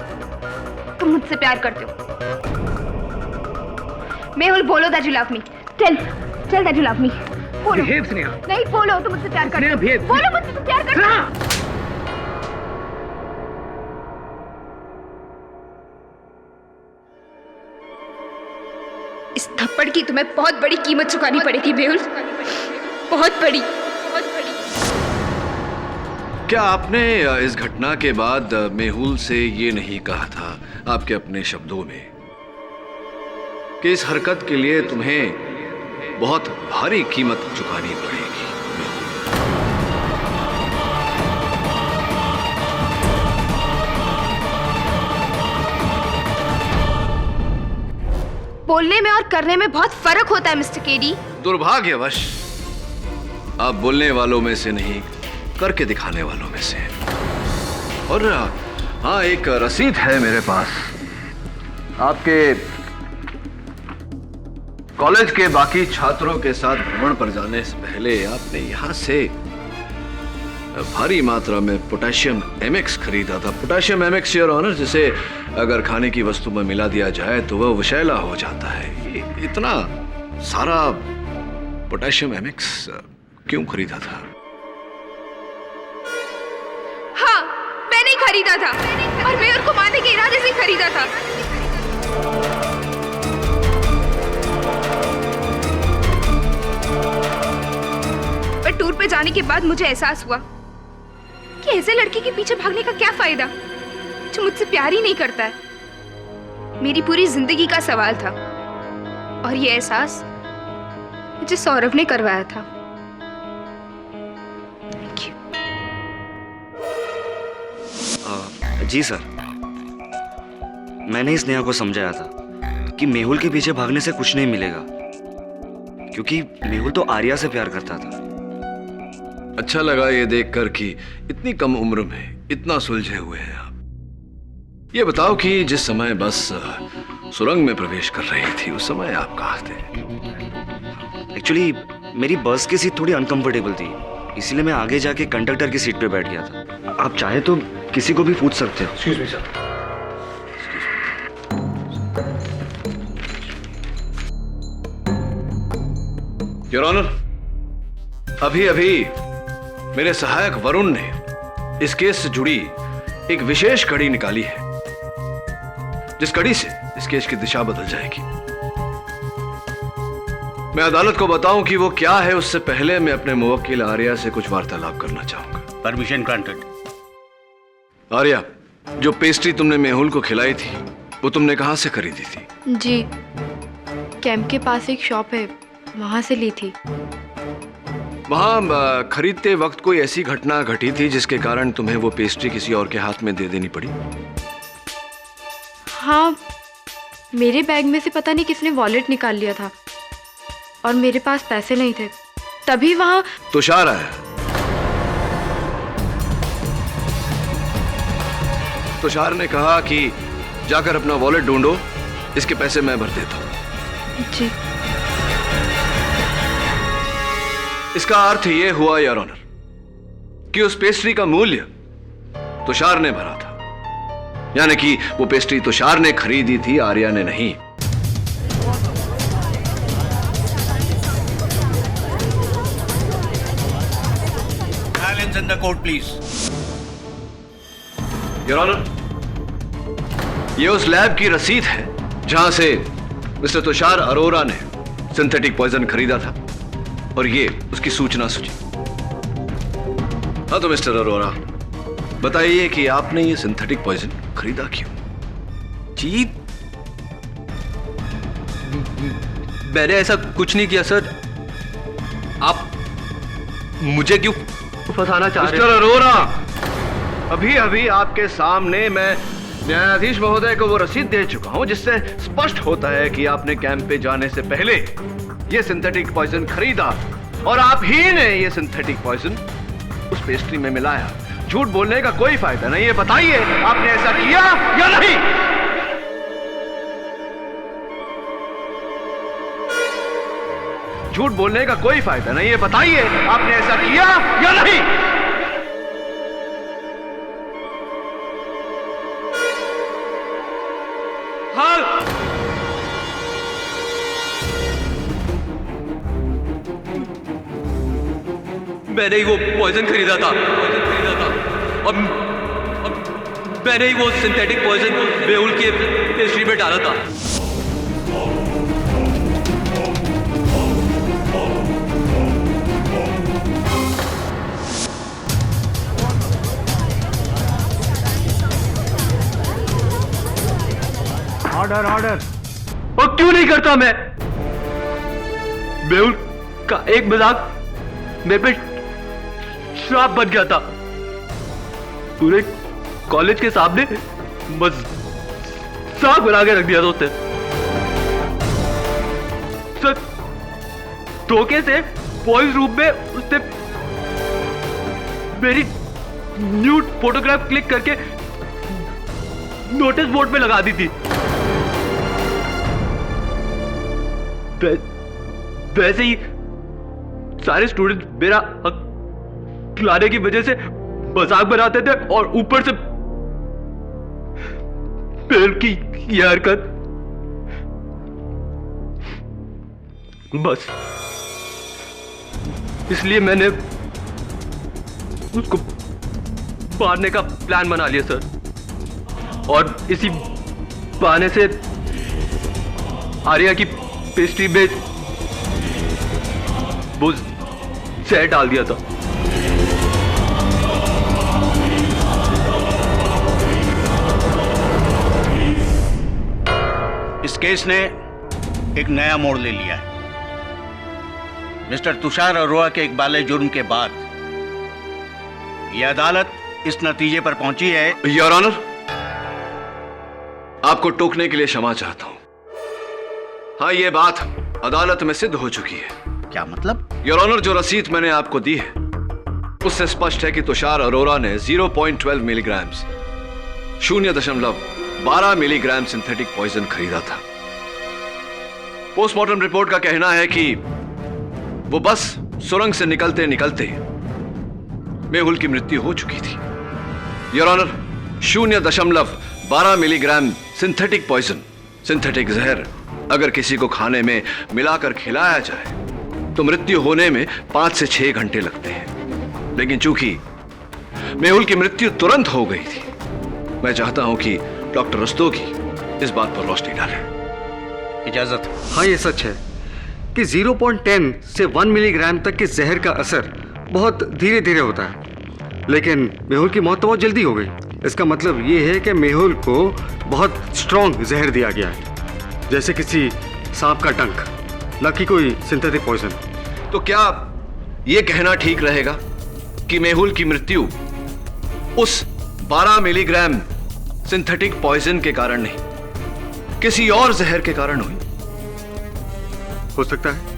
तुम मुझसे प्यार करते हो। मेहुल, बोलो that you love me. Tell that you love me. बोलो। Behave, स्नेहा। नहीं, बोलो तुम मुझसे प्यार करते हो। behave. बोलो मुझसे तुम प्यार करते हो। इस थप्पड़ की तुम्हें बहुत बड़ी कीमत चुकानी पड़ेगी मेहुल, बहुत बड़ी। क्या आपने इस घटना के बाद मेहुल से ये नहीं कहा था आपके अपने शब्दों में कि इस हरकत के लिए तुम्हें बहुत भारी कीमत चुकानी पड़ेगी? बोलने में और करने में बहुत फर्क होता है मिस्टर केडी। दुर्भाग्यवश आप बोलने वालों में से नहीं, करके दिखाने वालों में से। और हाँ, एक रसीद है मेरे पास। आपके कॉलेज के बाकी छात्रों के साथ भ्रमण पर जाने से पहले आपने यहां से भारी मात्रा में पोटेशियम एमएक्स खरीदा था। पोटेशियम एमएक्स, योर ऑनर, जिसे अगर खाने की वस्तु में मिला दिया जाए तो वह विषैला हो जाता है। ये इतना सारा पोटेशियम एमएक्स क्यों खरीदा था? हाँ, मैंने ही खरीदा था और मैं उनको मारने के इरादे से खरीदा था। पर टूर पे जाने के बाद मुझे एहसास हुआ कि ऐसे लड़के के पीछे भागने का क्या फायदा जो मुझसे प्यार ही नहीं करता है। मेरी पूरी जिंदगी का सवाल था और ये एहसास मुझे सौरभ ने करवाया था। जी सर, मैंने इस नेहा को समझाया था कि मेहुल के पीछे भागने से कुछ नहीं मिलेगा, क्योंकि मेहुल तो आर्या से प्यार करता था। अच्छा लगा ये देखकर कि इतनी कम उम्र में इतना सुलझे हुए हैं आप। ये बताओ कि जिस समय बस सुरंग में प्रवेश कर रही थी उस समय आप कहाँ थे? एक्चुअली मेरी बस की सीट थोड़ी अनकंफर्टेबल थी, इसीलिए मैं आगे जाके कंडक्टर की सीट पे बैठ गया था। आप चाहे तो किसी को भी पूछ सकते हो। Excuse me sir. Your honour, अभी अभी मेरे सहायक वरुण ने इस केस से जुड़ी एक विशेष कड़ी निकाली है, जिस कड़ी से इस केस की दिशा बदल जाएगी। मैं अदालत को बताऊं कि वो क्या है, उससे पहले मैं अपने मुवक्किल आर्या से कुछ वार्तालाप करना चाहूंगा। Permission granted. आर्या, जो पेस्ट्री तुमने मेहुल को खिलाई थी वो तुमने कहां से खरीदी थी? जी, कैंप के पास एक शॉप है, वहां से ली थी। वहां खरीदते वक्त कोई ऐसी घटना घटी थी जिसके कारण तुम्हें वो पेस्ट्री किसी और के हाथ में दे देनी पड़ी? हाँ, मेरे बैग में से पता नहीं किसने वॉलेट निकाल लिया था और मेरे पास पैसे नहीं थे, तभी वहां तुषार आया। तुषार ने कहा कि जाकर अपना वॉलेट ढूंढो, इसके पैसे मैं भर देता हूं। जी। इसका अर्थ यह हुआ योर ऑनर कि उस पेस्ट्री का मूल्य तुषार ने भरा था, यानी कि वो पेस्ट्री तुषार ने खरीदी थी, आर्या ने नहीं। Silence in the court, please. Your honour, ये उस लैब की रसीद है जहां से मिस्टर तुषार अरोरा ने सिंथेटिक पॉइजन खरीदा था, और ये उसकी सूचना सूची। हाँ तो मिस्टर अरोरा, बताइए कि आपने ये सिंथेटिक पॉइजन खरीदा क्यों? जी, मैंने ऐसा कुछ नहीं किया सर। आप मुझे क्यों फंसाना चाह रहे हैं? मिस्टर अरोरा, अभी अभी आपके सामने मैं न्यायाधीश महोदय को वो रसीद दे चुका हूं जिससे स्पष्ट होता है कि आपने कैंप पे जाने से पहले ये सिंथेटिक पॉइजन खरीदा, और आप ही ने ये सिंथेटिक पॉइजन उस पेस्ट्री में मिलाया। झूठ बोलने का कोई फायदा नहीं है, बताइए आपने ऐसा किया या नहीं? झूठ बोलने का कोई फायदा नहीं है, बताइए आपने ऐसा किया या नहीं? हाँ। मैंने ही वो पॉइजन खरीदा था और मैंने ही वो सिंथेटिक पॉइजन मेहुल के पेस्ट्री में डाला था। Order order. और क्यों नहीं करता मैं? मेहुल का एक मजाक मेरे पे श्राप बन गया था। पूरे कॉलेज के सामने मजाक बना के रख दिया था उसने। सर, धोखे से बॉयज रूम में उसने मेरी न्यूड फोटोग्राफ क्लिक करके नोटिस बोर्ड पे लगा दी थी। वैसे ही सारे स्टूडेंट मेरा हक खिलाने की वजह से मजाक बनाते थे, और ऊपर से मेहुल की यह हरकत। बस इसलिए मैंने उसको मारने का प्लान बना लिया सर, और इसी बहाने से आर्या की पेस्ट्री में वो जहर डाल दिया था। इस केस ने एक नया मोड़ ले लिया है। मिस्टर तुषार अरोरा के इकबाले जुर्म के बाद यह अदालत इस नतीजे पर पहुंची है। योर ऑनर, आपको टोकने के लिए क्षमा चाहता हूं। हाँ, यह बात अदालत में सिद्ध हो चुकी है। क्या मतलब? योर ऑनर, जो रसीद मैंने आपको दी है उससे स्पष्ट है कि तुषार अरोरा ने 0.12 मिलीग्राम 0.12 मिलीग्राम सिंथेटिक पॉइजन खरीदा था। पोस्टमार्टम रिपोर्ट का कहना है कि वो बस सुरंग से निकलते निकलते मेहुल की मृत्यु हो चुकी थी। Your honour, 0.12 milligram synthetic poison, synthetic जहर अगर किसी को खाने में मिलाकर खिलाया जाए तो मृत्यु होने में 5 से 6 घंटे लगते हैं। लेकिन चूंकि मेहुल की मृत्यु तुरंत हो गई थी, मैं चाहता हूं कि डॉक्टर रस्तोगी इस बात पर रोशनी डालें। इजाजत। हाँ, ये सच है कि 0.10 से 1 मिलीग्राम तक के जहर का असर बहुत धीरे धीरे होता है, लेकिन मेहुल की मौत तो बहुत जल्दी हो गई। इसका मतलब ये है कि मेहुल को बहुत स्ट्रॉन्ग जहर दिया गया है, जैसे किसी सांप का डंक, न कि कोई सिंथेटिक पॉइजन। तो क्या यह कहना ठीक रहेगा कि मेहुल की मृत्यु उस 12 मिलीग्राम सिंथेटिक पॉइजन के कारण नहीं, किसी और जहर के कारण हुई? हो सकता है।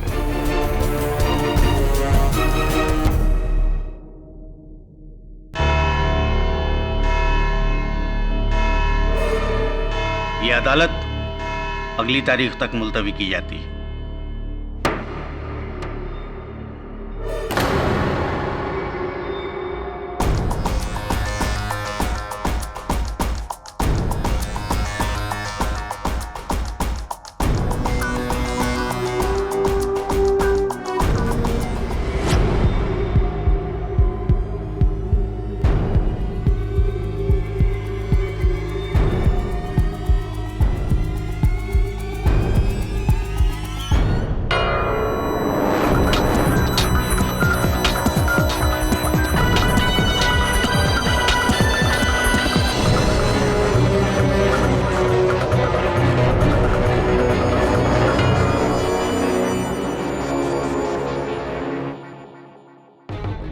यह अदालत अगली तारीख तक मुलतवी की जाती है।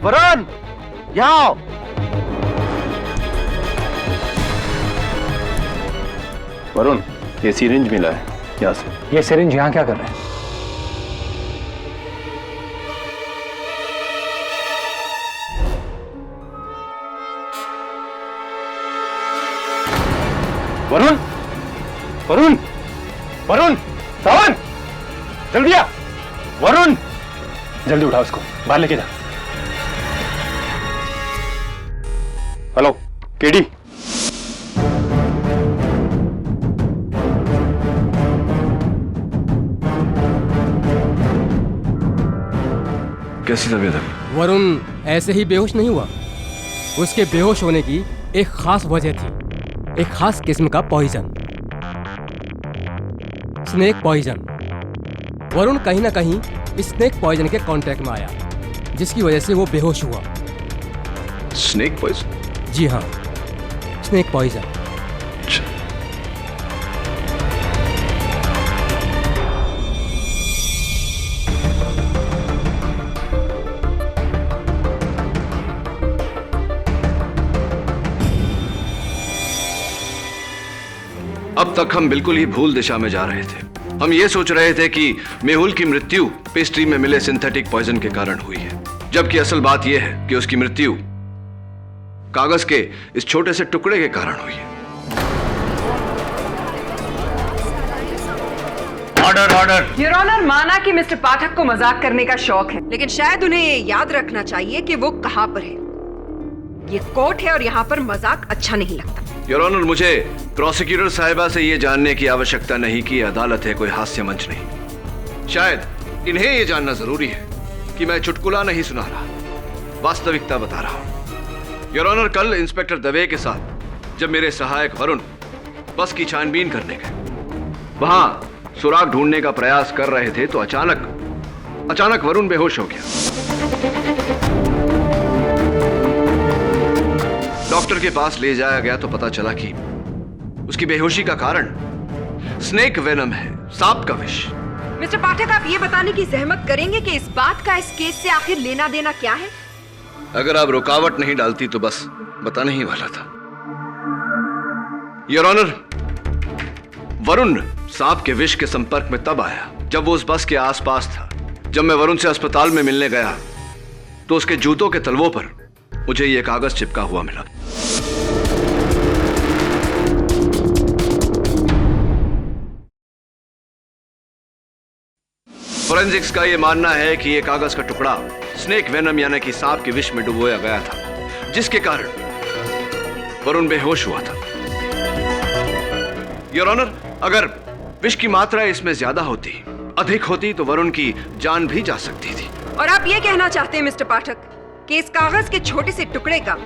वरुण, यहाँ आओ। वरुण, ये सिरिंज मिला है यहाँ से। ये सिरिंज यहाँ क्या कर रहे हैं? वरुण, वरुण, वरुण, सावन, जल्दी आ। वरुण, जल्दी उठा उसको, बाहर लेके जा। Hello, KD. कैसी तबीयत है? वरुण ऐसे ही बेहोश नहीं हुआ। उसके बेहोश होने की एक खास वजह थी, एक खास किस्म का पॉइजन, स्नेक पॉइजन। वरुण कहीं ना कहीं स्नेक पॉइजन के कांटेक्ट में आया, जिसकी वजह से वो बेहोश हुआ। Snake poison? जी हाँ, स्नेक पॉइजन। अब तक हम बिल्कुल ही भूल दिशा में जा रहे थे। हम ये सोच रहे थे कि मेहुल की मृत्यु पेस्ट्री में मिले सिंथेटिक पॉइजन के कारण हुई है, जबकि असल बात यह है कि उसकी मृत्यु कागज के इस छोटे से टुकड़े के कारण हुई है। Order, order. योर ऑनर, माना कि मिस्टर पाठक को मजाक करने का शौक है, लेकिन शायद उन्हें ये याद रखना चाहिए कि वो कहां पर है। ये कोर्ट है और यहाँ पर मजाक अच्छा नहीं लगता। योर ऑनर, मुझे प्रोसिक्यूटर साहिबा से यह जानने की आवश्यकता नहीं कि अदालत है कोई हास्य मंच नहीं। शायद इन्हें यह जानना जरूरी है कि मैं चुटकुला नहीं सुना रहा, वास्तविकता बता रहा हूं। योर ऑनर, कल इंस्पेक्टर दवे के साथ जब मेरे सहायक वरुण बस की छानबीन करने गए, वहां सुराग ढूंढने का प्रयास कर रहे थे तो अचानक वरुण बेहोश हो गया। डॉक्टर के पास ले जाया गया तो पता चला कि उसकी बेहोशी का कारण स्नेक वेनम है, सांप का विष। मिस्टर पाठक, आप ये बताने की जहमत करेंगे कि इस बात का इस केस से आखिर लेना देना क्या है? अगर आप रुकावट नहीं डालती तो बस बताने ही वाला था। योर ऑनर, वरुण सांप के विष के संपर्क में तब आया जब वो उस बस के आसपास था। जब मैं वरुण से अस्पताल में मिलने गया तो उसके जूतों के तलवों पर मुझे ये कागज चिपका हुआ मिला। फोरेंसिक्स का यह मानना है कि यह कागज का टुकड़ा स्नेक वेनम यानी कि सांप के विष में डुबोया गया था, जिसके कारण वरुण बेहोश हुआ था। योर ऑनर, अगर विष की मात्रा इसमें ज्यादा होती, अधिक होती तो वरुण की जान भी जा सकती थी। और आप ये कहना चाहते हैं मिस्टर पाठक कि इस कागज के छोटे से टुकड़े का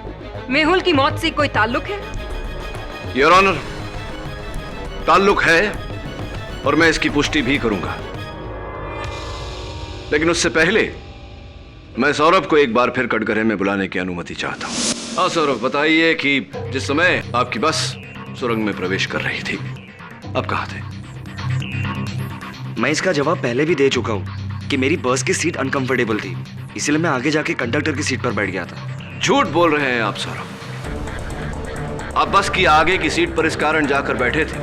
मेहुल की मौत से कोई ताल्लुक है? योर ऑनर, ताल्लुक है और मैं इसकी पुष्टि भी करूंगा, लेकिन उससे पहले मैं सौरभ को एक बार फिर कटघरे में बुलाने की अनुमति चाहता हूं। हाँ सौरभ, बताइए कि जिस समय आपकी बस सुरंग में प्रवेश कर रही थी, आप कहां थे? मैं इसका जवाब पहले भी दे चुका हूं कि मेरी बस की सीट अनकंफर्टेबल थी, इसलिए मैं आगे जाके कंडक्टर की सीट पर बैठ गया था। झूठ बोल रहे हैं आप सौरभ। आप बस की आगे की सीट पर इस कारण जाकर बैठे थे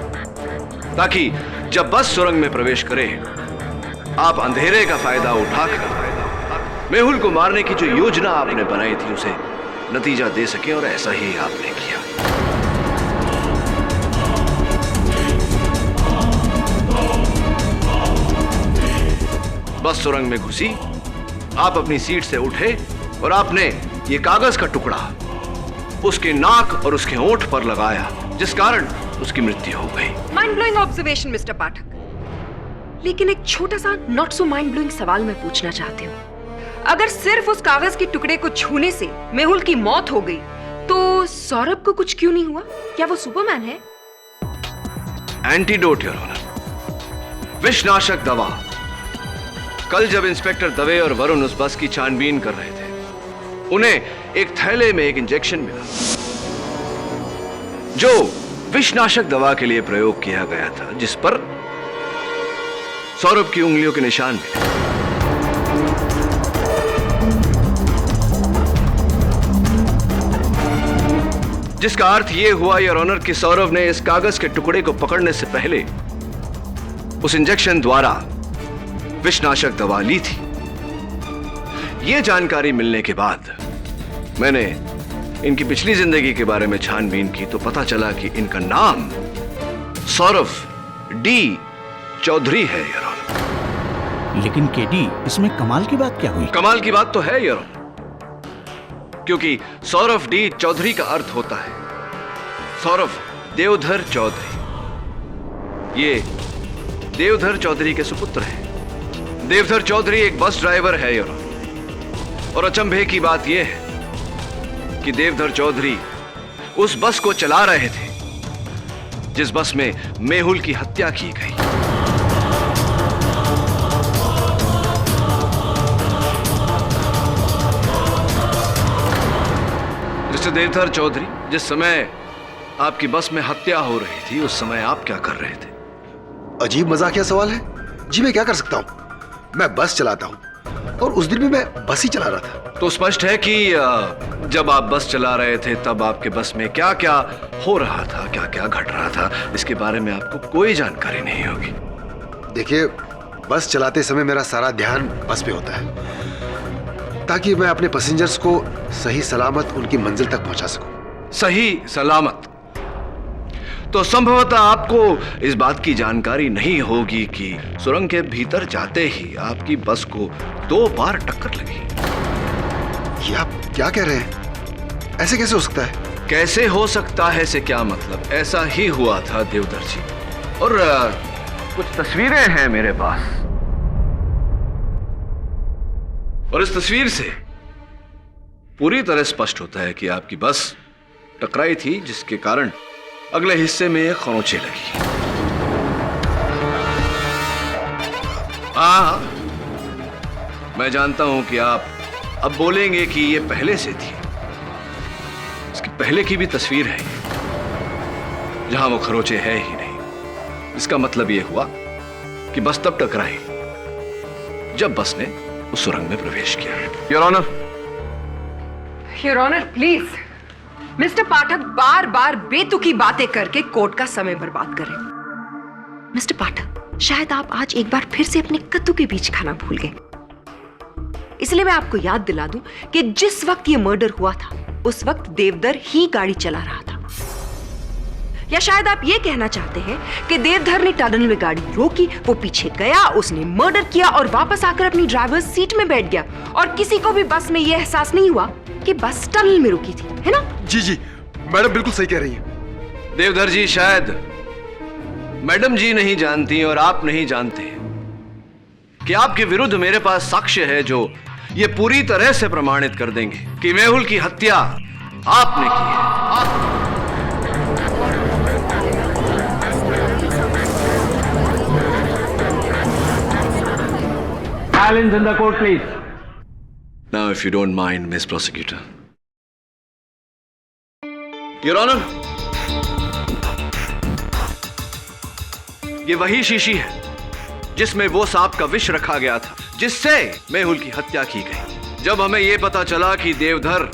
ताकि जब बस सुरंग में प्रवेश करे, आप अंधेरे का फायदा उठाकर मेहुल को मारने की जो योजना आपने बनाई थी उसे नतीजा दे सके, और ऐसा ही आपने किया। बस सुरंग में घुसी, आप अपनी सीट से उठे और आपने ये कागज का टुकड़ा उसके नाक और उसके होंठ पर लगाया, जिस कारण उसकी मृत्यु हो गई। माइंड ब्लोइंग ऑब्जर्वेशन मिस्टर पाठक, लेकिन एक छोटा सा नॉट सो माइंड ब्लोइंग सवाल मैं पूछना चाहती हूँ। अगर सिर्फ उस कागज के टुकड़े को छूने से मेहुल की मौत हो गई तो सौरभ को कुछ क्यों नहीं हुआ? क्या वो सुपरमैन है? एंटीडोट योर ऑनर, विषनाशक दवा। कल जब इंस्पेक्टर दवे और वरुण उस बस की छानबीन कर रहे थे, उन्हें एक थैले में एक इंजेक्शन मिला जो विषनाशक दवा के लिए प्रयोग किया गया था, जिस पर सौरभ की उंगलियों के निशान मिले। जिसका अर्थ यह हुआ योर ऑनर कि सौरभ ने इस कागज के टुकड़े को पकड़ने से पहले उस इंजेक्शन द्वारा विषनाशक दवा ली थी। यह जानकारी मिलने के बाद मैंने इनकी पिछली जिंदगी के बारे में छानबीन की तो पता चला कि इनका नाम सौरभ डी चौधरी है योर ऑनर। लेकिन केडी, इसमें कमाल की बात क्या हुई? कमाल की बात तो है योर ऑनर, क्योंकि सौरभ डी चौधरी का अर्थ होता है सौरभ देवधर चौधरी। ये देवधर चौधरी के सुपुत्र हैं। देवधर चौधरी एक बस ड्राइवर है योर ऑनर, और अचंभे की बात यह है कि देवधर चौधरी उस बस को चला रहे थे जिस बस में मेहुल की हत्या की गई। मिस्टर देवधर चौधरी, जिस समय आपकी बस में हत्या हो रही थी उस समय आप क्या कर रहे थे? अजीब मजाकिया सवाल है जी। मैं क्या कर सकता हूं? मैं बस चलाता हूं और उस दिन भी मैं बस ही चला रहा था। तो स्पष्ट है कि जब आप बस चला रहे थे तब आपके बस में क्या क्या हो रहा था, क्या क्या घट रहा था, इसके बारे में आपको कोई जानकारी नहीं होगी। देखिए, बस चलाते समय मेरा सारा ध्यान बस पे होता है ताकि मैं अपने पैसेंजर्स को सही सलामत उनकी मंजिल तक पहुंचा सकूं। सही सलामत? तो संभवतः आपको इस बात की जानकारी नहीं होगी कि सुरंग के भीतर जाते ही आपकी बस को 2 बार टक्कर लगी। ये आप क्या कह रहे हैं? ऐसे कैसे हो सकता है? कैसे हो सकता है से क्या मतलब? ऐसा ही हुआ था देवधर जी, और कुछ तस्वीरें हैं मेरे पास, और इस तस्वीर से पूरी तरह स्पष्ट होता है कि आपकी बस टकराई थी, जिसके कारण अगले हिस्से में एक खरोंचे लगी। हाँ, मैं जानता हूं कि आप अब बोलेंगे कि ये पहले से थी। इसकी पहले की भी तस्वीर है जहां वो खरोंचे है ही नहीं। इसका मतलब यह हुआ कि बस तब टकराई जब बस ने उस सुरंग में प्रवेश किया। Your honour, your honour please, mister Pathak बार बार बेतुकी बातें करके कोर्ट का समय बर्बाद करें। मिस्टर पाठक, शायद आप आज एक बार फिर से अपने कद्दू के बीज खाना भूल गए। इसलिए मैं आपको याद दिला दूं कि जिस वक्त ये मर्डर हुआ था उस वक्त देवधर ही गाड़ी चला रहा था। या शायद आप ये कहना चाहते हैं कि देवधर ने टनल में गाड़ी रोकी, वो पीछे गया, उसने मर्डर किया और वापस आकर अपनी ड्राइवर्स सीट में बैठ गया और किसी को भी बस में यह एहसास नहीं हुआ कि बस टनल में रुकी थी, है ना? जी जी, मैडम बिल्कुल सही कह रही है। देवधर जी, शायद मैडम जी नहीं जानती और आप नहीं जानते कि आपके विरुद्ध मेरे पास साक्ष्य है जो ये पूरी तरह से प्रमाणित कर देंगे कि मेहुल की हत्या आपने की है। Silence in the court, please. Now, if you don't mind, Miss Prosecutor. Your Honor, ये वही शीशी है जिसमें वो सांप का विष रखा गया था जिससे मेहुल की हत्या की गई। जब हमें यह पता चला कि देवधर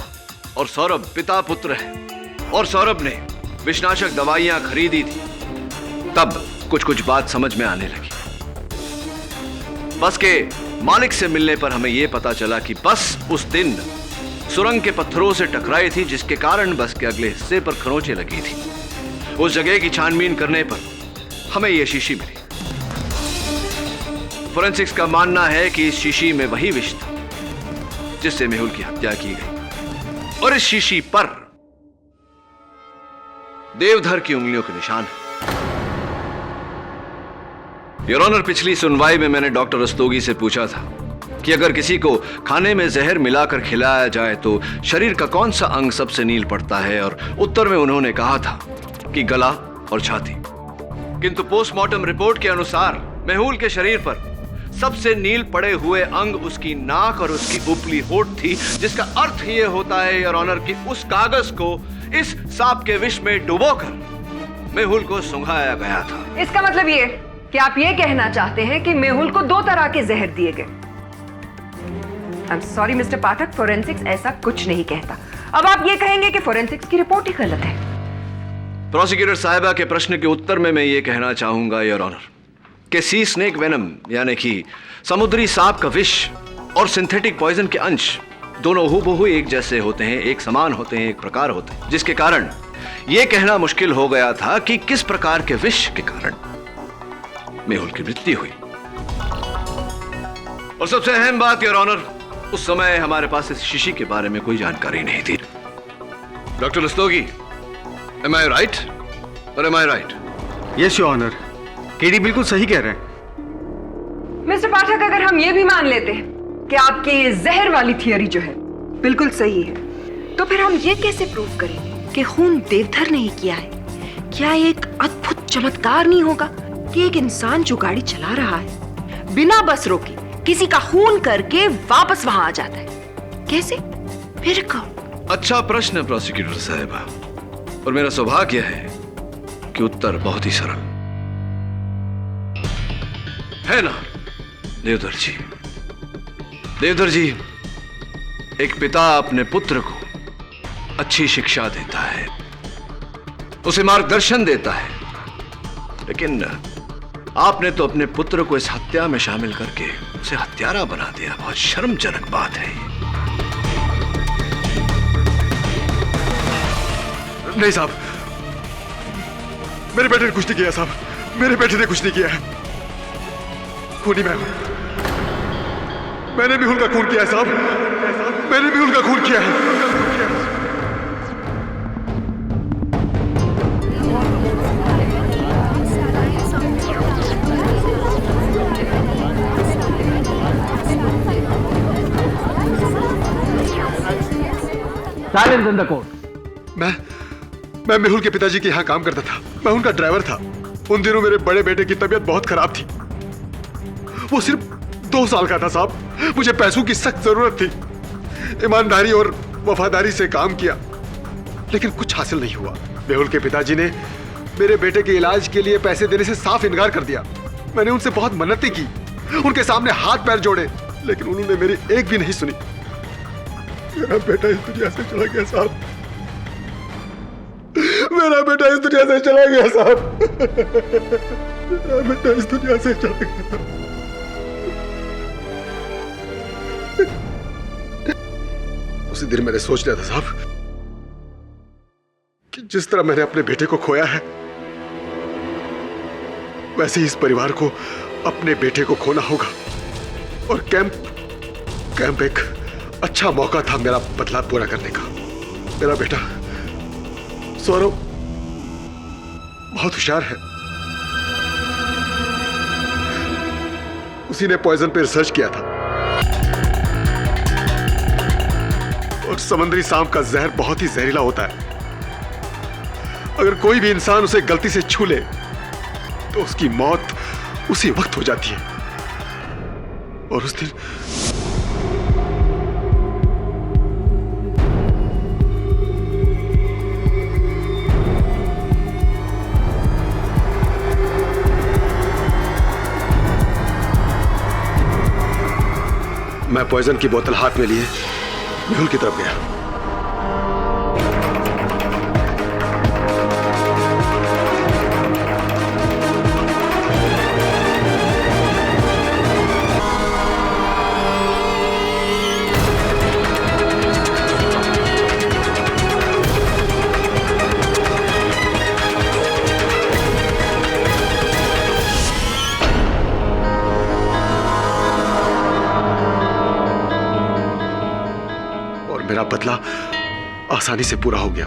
और सौरभ पिता पुत्र हैं और सौरभ ने विषनाशक दवाइयां खरीदी थी, तब कुछ कुछ बात समझ में आने लगी। बस के मालिक से मिलने पर हमें यह पता चला कि बस उस दिन सुरंग के पत्थरों से टकराई थी, जिसके कारण बस के अगले हिस्से पर खरोंचें लगी थी। उस जगह की छानबीन करने पर हमें यह शीशी मिली। फोरेंसिक्स का मानना है कि इस शीशी में वही विष था जिससे मेहुल की हत्या की गई और इस शीशी पर देवधर की उंगलियों के निशान है। योर ऑनर, पिछली सुनवाई में मैंने डॉक्टर रस्तोगी से पूछा था कि अगर किसी को खाने में जहर मिलाकर खिलाया जाए तो शरीर का कौन सा अंग सबसे नील पड़ता है, और उत्तर में उन्होंने कहा था कि गला और छाती। किंतु पोस्टमार्टम रिपोर्ट के अनुसार मेहुल के शरीर पर सबसे नील पड़े हुए अंग उसकी नाक और उसकी उपली होठ थी, जिसका अर्थ यह होता है योर ऑनर कि उस कागज को इस सांप के विष में डुबोकर मेहुल को सुंघाया गया था। इसका मतलब ये कि आप ये कहना चाहते हैं कि मेहुल को 2 तरह के जहर दिए गए। I am sorry mister Pathak, forensics ऐसा कुछ नहीं कहता। अब आप ये कहेंगे कि फोरेंसिक्स की रिपोर्ट ही गलत है। प्रोसिक्यूटर साहिबा के प्रश्न के उत्तर में मैं ये कहना चाहूंगा योर ऑनर कि सी स्नेक वेनम यानी कि समुद्री सांप का विष और सिंथेटिक पॉइजन के अंश दोनों हूबहू एक जैसे होते हैं, एक समान होते हैं, एक प्रकार होते हैं, जिसके कारण यह कहना मुश्किल हो गया था कि किस प्रकार के विष के कारण मेहुल की मृत्यु हुई। और सबसे अहम बात योर ऑनर, उस समय हमारे पास इस शीशी के बारे में कोई जानकारी नहीं थी। Doctor Rastogi, am I right or am I right? Yes, your honour, KD बिल्कुल सही कह रहे हैं। मिस्टर पाठक, अगर हम ये भी मान लेते हैं कि आपकी जहर वाली थियरी जो है बिल्कुल सही है, तो फिर हम ये कैसे प्रूव करेंगे कि खून देवधर ने ही किया है? क्या एक अद्भुत चमत्कार नहीं होगा कि एक इंसान जो गाड़ी चला रहा है बिना बस रोके किसी का खून करके वापस वहां आ जाता है? कैसे? फिर कब? अच्छा प्रश्न प्रोसिक्यूटर साहिबा, और मेरा सौभाग्य है कि उत्तर बहुत ही सरल है ना देवधर जी। देवधर जी, एक पिता अपने पुत्र को अच्छी शिक्षा देता है, उसे मार्गदर्शन देता है, लेकिन आपने तो अपने पुत्र को इस हत्या में शामिल करके उसे हत्यारा बना दिया। बहुत शर्मजनक बात है। नहीं साहब, मेरे बेटे ने कुछ नहीं किया साहब, मेरे बेटे ने कुछ नहीं किया है। खूनी मैं हूं, मैंने भी उनका खून किया है साहब, मैंने भी उनका खून किया है। Silence in the court. मैं मेहुल के पिताजी के यहाँ काम करता था, मैं उनका ड्राइवर था। उन दिनों मेरे बड़े बेटे की तबीयत बहुत खराब थी। वो सिर्फ 2 साल का था साहब। मुझे पैसों की सख्त जरूरत थी। ईमानदारी और वफादारी से काम किया, लेकिन कुछ हासिल नहीं हुआ। मेहुल के पिताजी ने मेरे बेटे के इलाज के लिए पैसे देने से साफ इनकार कर दिया। मैंने उनसे बहुत मन्नतें की, उनके सामने हाथ पैर जोड़े, लेकिन उन्होंने मेरी एक भी नहीं सुनी। मेरा बेटा इस दुनिया से चला गया साहब, मेरा बेटा इस दुनिया से चला गया साहब। मेरा बेटा इस दुनिया से चला गया। उसी दिन मैंने सोच लिया था साहब कि जिस तरह मैंने अपने बेटे को खोया है, वैसे ही इस परिवार को अपने बेटे को खोना होगा। और कैंप एक अच्छा मौका था मेरा बदला पूरा करने का। मेरा बेटा सौरभ बहुत होशियार है। उसी ने पॉइजन पे रिसर्च किया था और समुद्री सांप का जहर बहुत ही जहरीला होता है। अगर कोई भी इंसान उसे गलती से छू ले तो उसकी मौत उसी वक्त हो जाती है। और उस दिन मैं पॉइजन की बोतल हाथ में लिए मेहुल की तरफ गया। मेरा बदला आसानी से पूरा हो गया।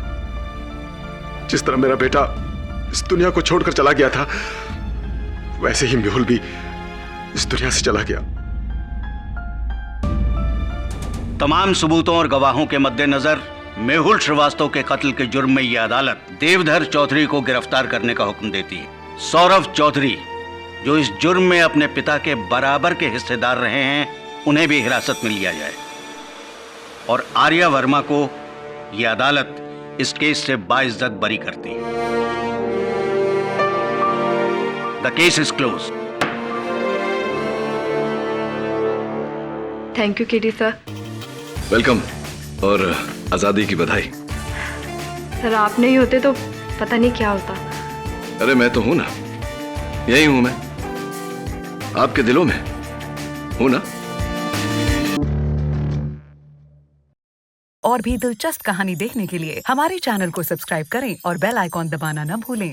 जिस तरह मेरा बेटा इस दुनिया को छोड़कर चला गया था, वैसे ही मेहुल भी इस दुनिया से चला गया। तमाम सबूतों और गवाहों के मद्देनजर मेहुल श्रीवास्तव के कत्ल के जुर्म में यह अदालत देवधर चौधरी को गिरफ्तार करने का हुक्म देती है। सौरभ चौधरी, जो इस जुर्म में अपने पिता के बराबर के हिस्सेदार रहे हैं, उन्हें भी हिरासत में लिया जाए। और आर्या वर्मा को यह अदालत इस केस से बाइज्जत बरी करती है। The case is close. Thank you KD sir. Welcome और आजादी की बधाई। सर आप नहीं होते तो पता नहीं क्या होता। अरे मैं तो हूं ना, यही हूं मैं, आपके दिलों में हूं ना। और भी दिलचस्प कहानी देखने के लिए हमारे चैनल को सब्सक्राइब करें और बेल आइकॉन दबाना न भूलें।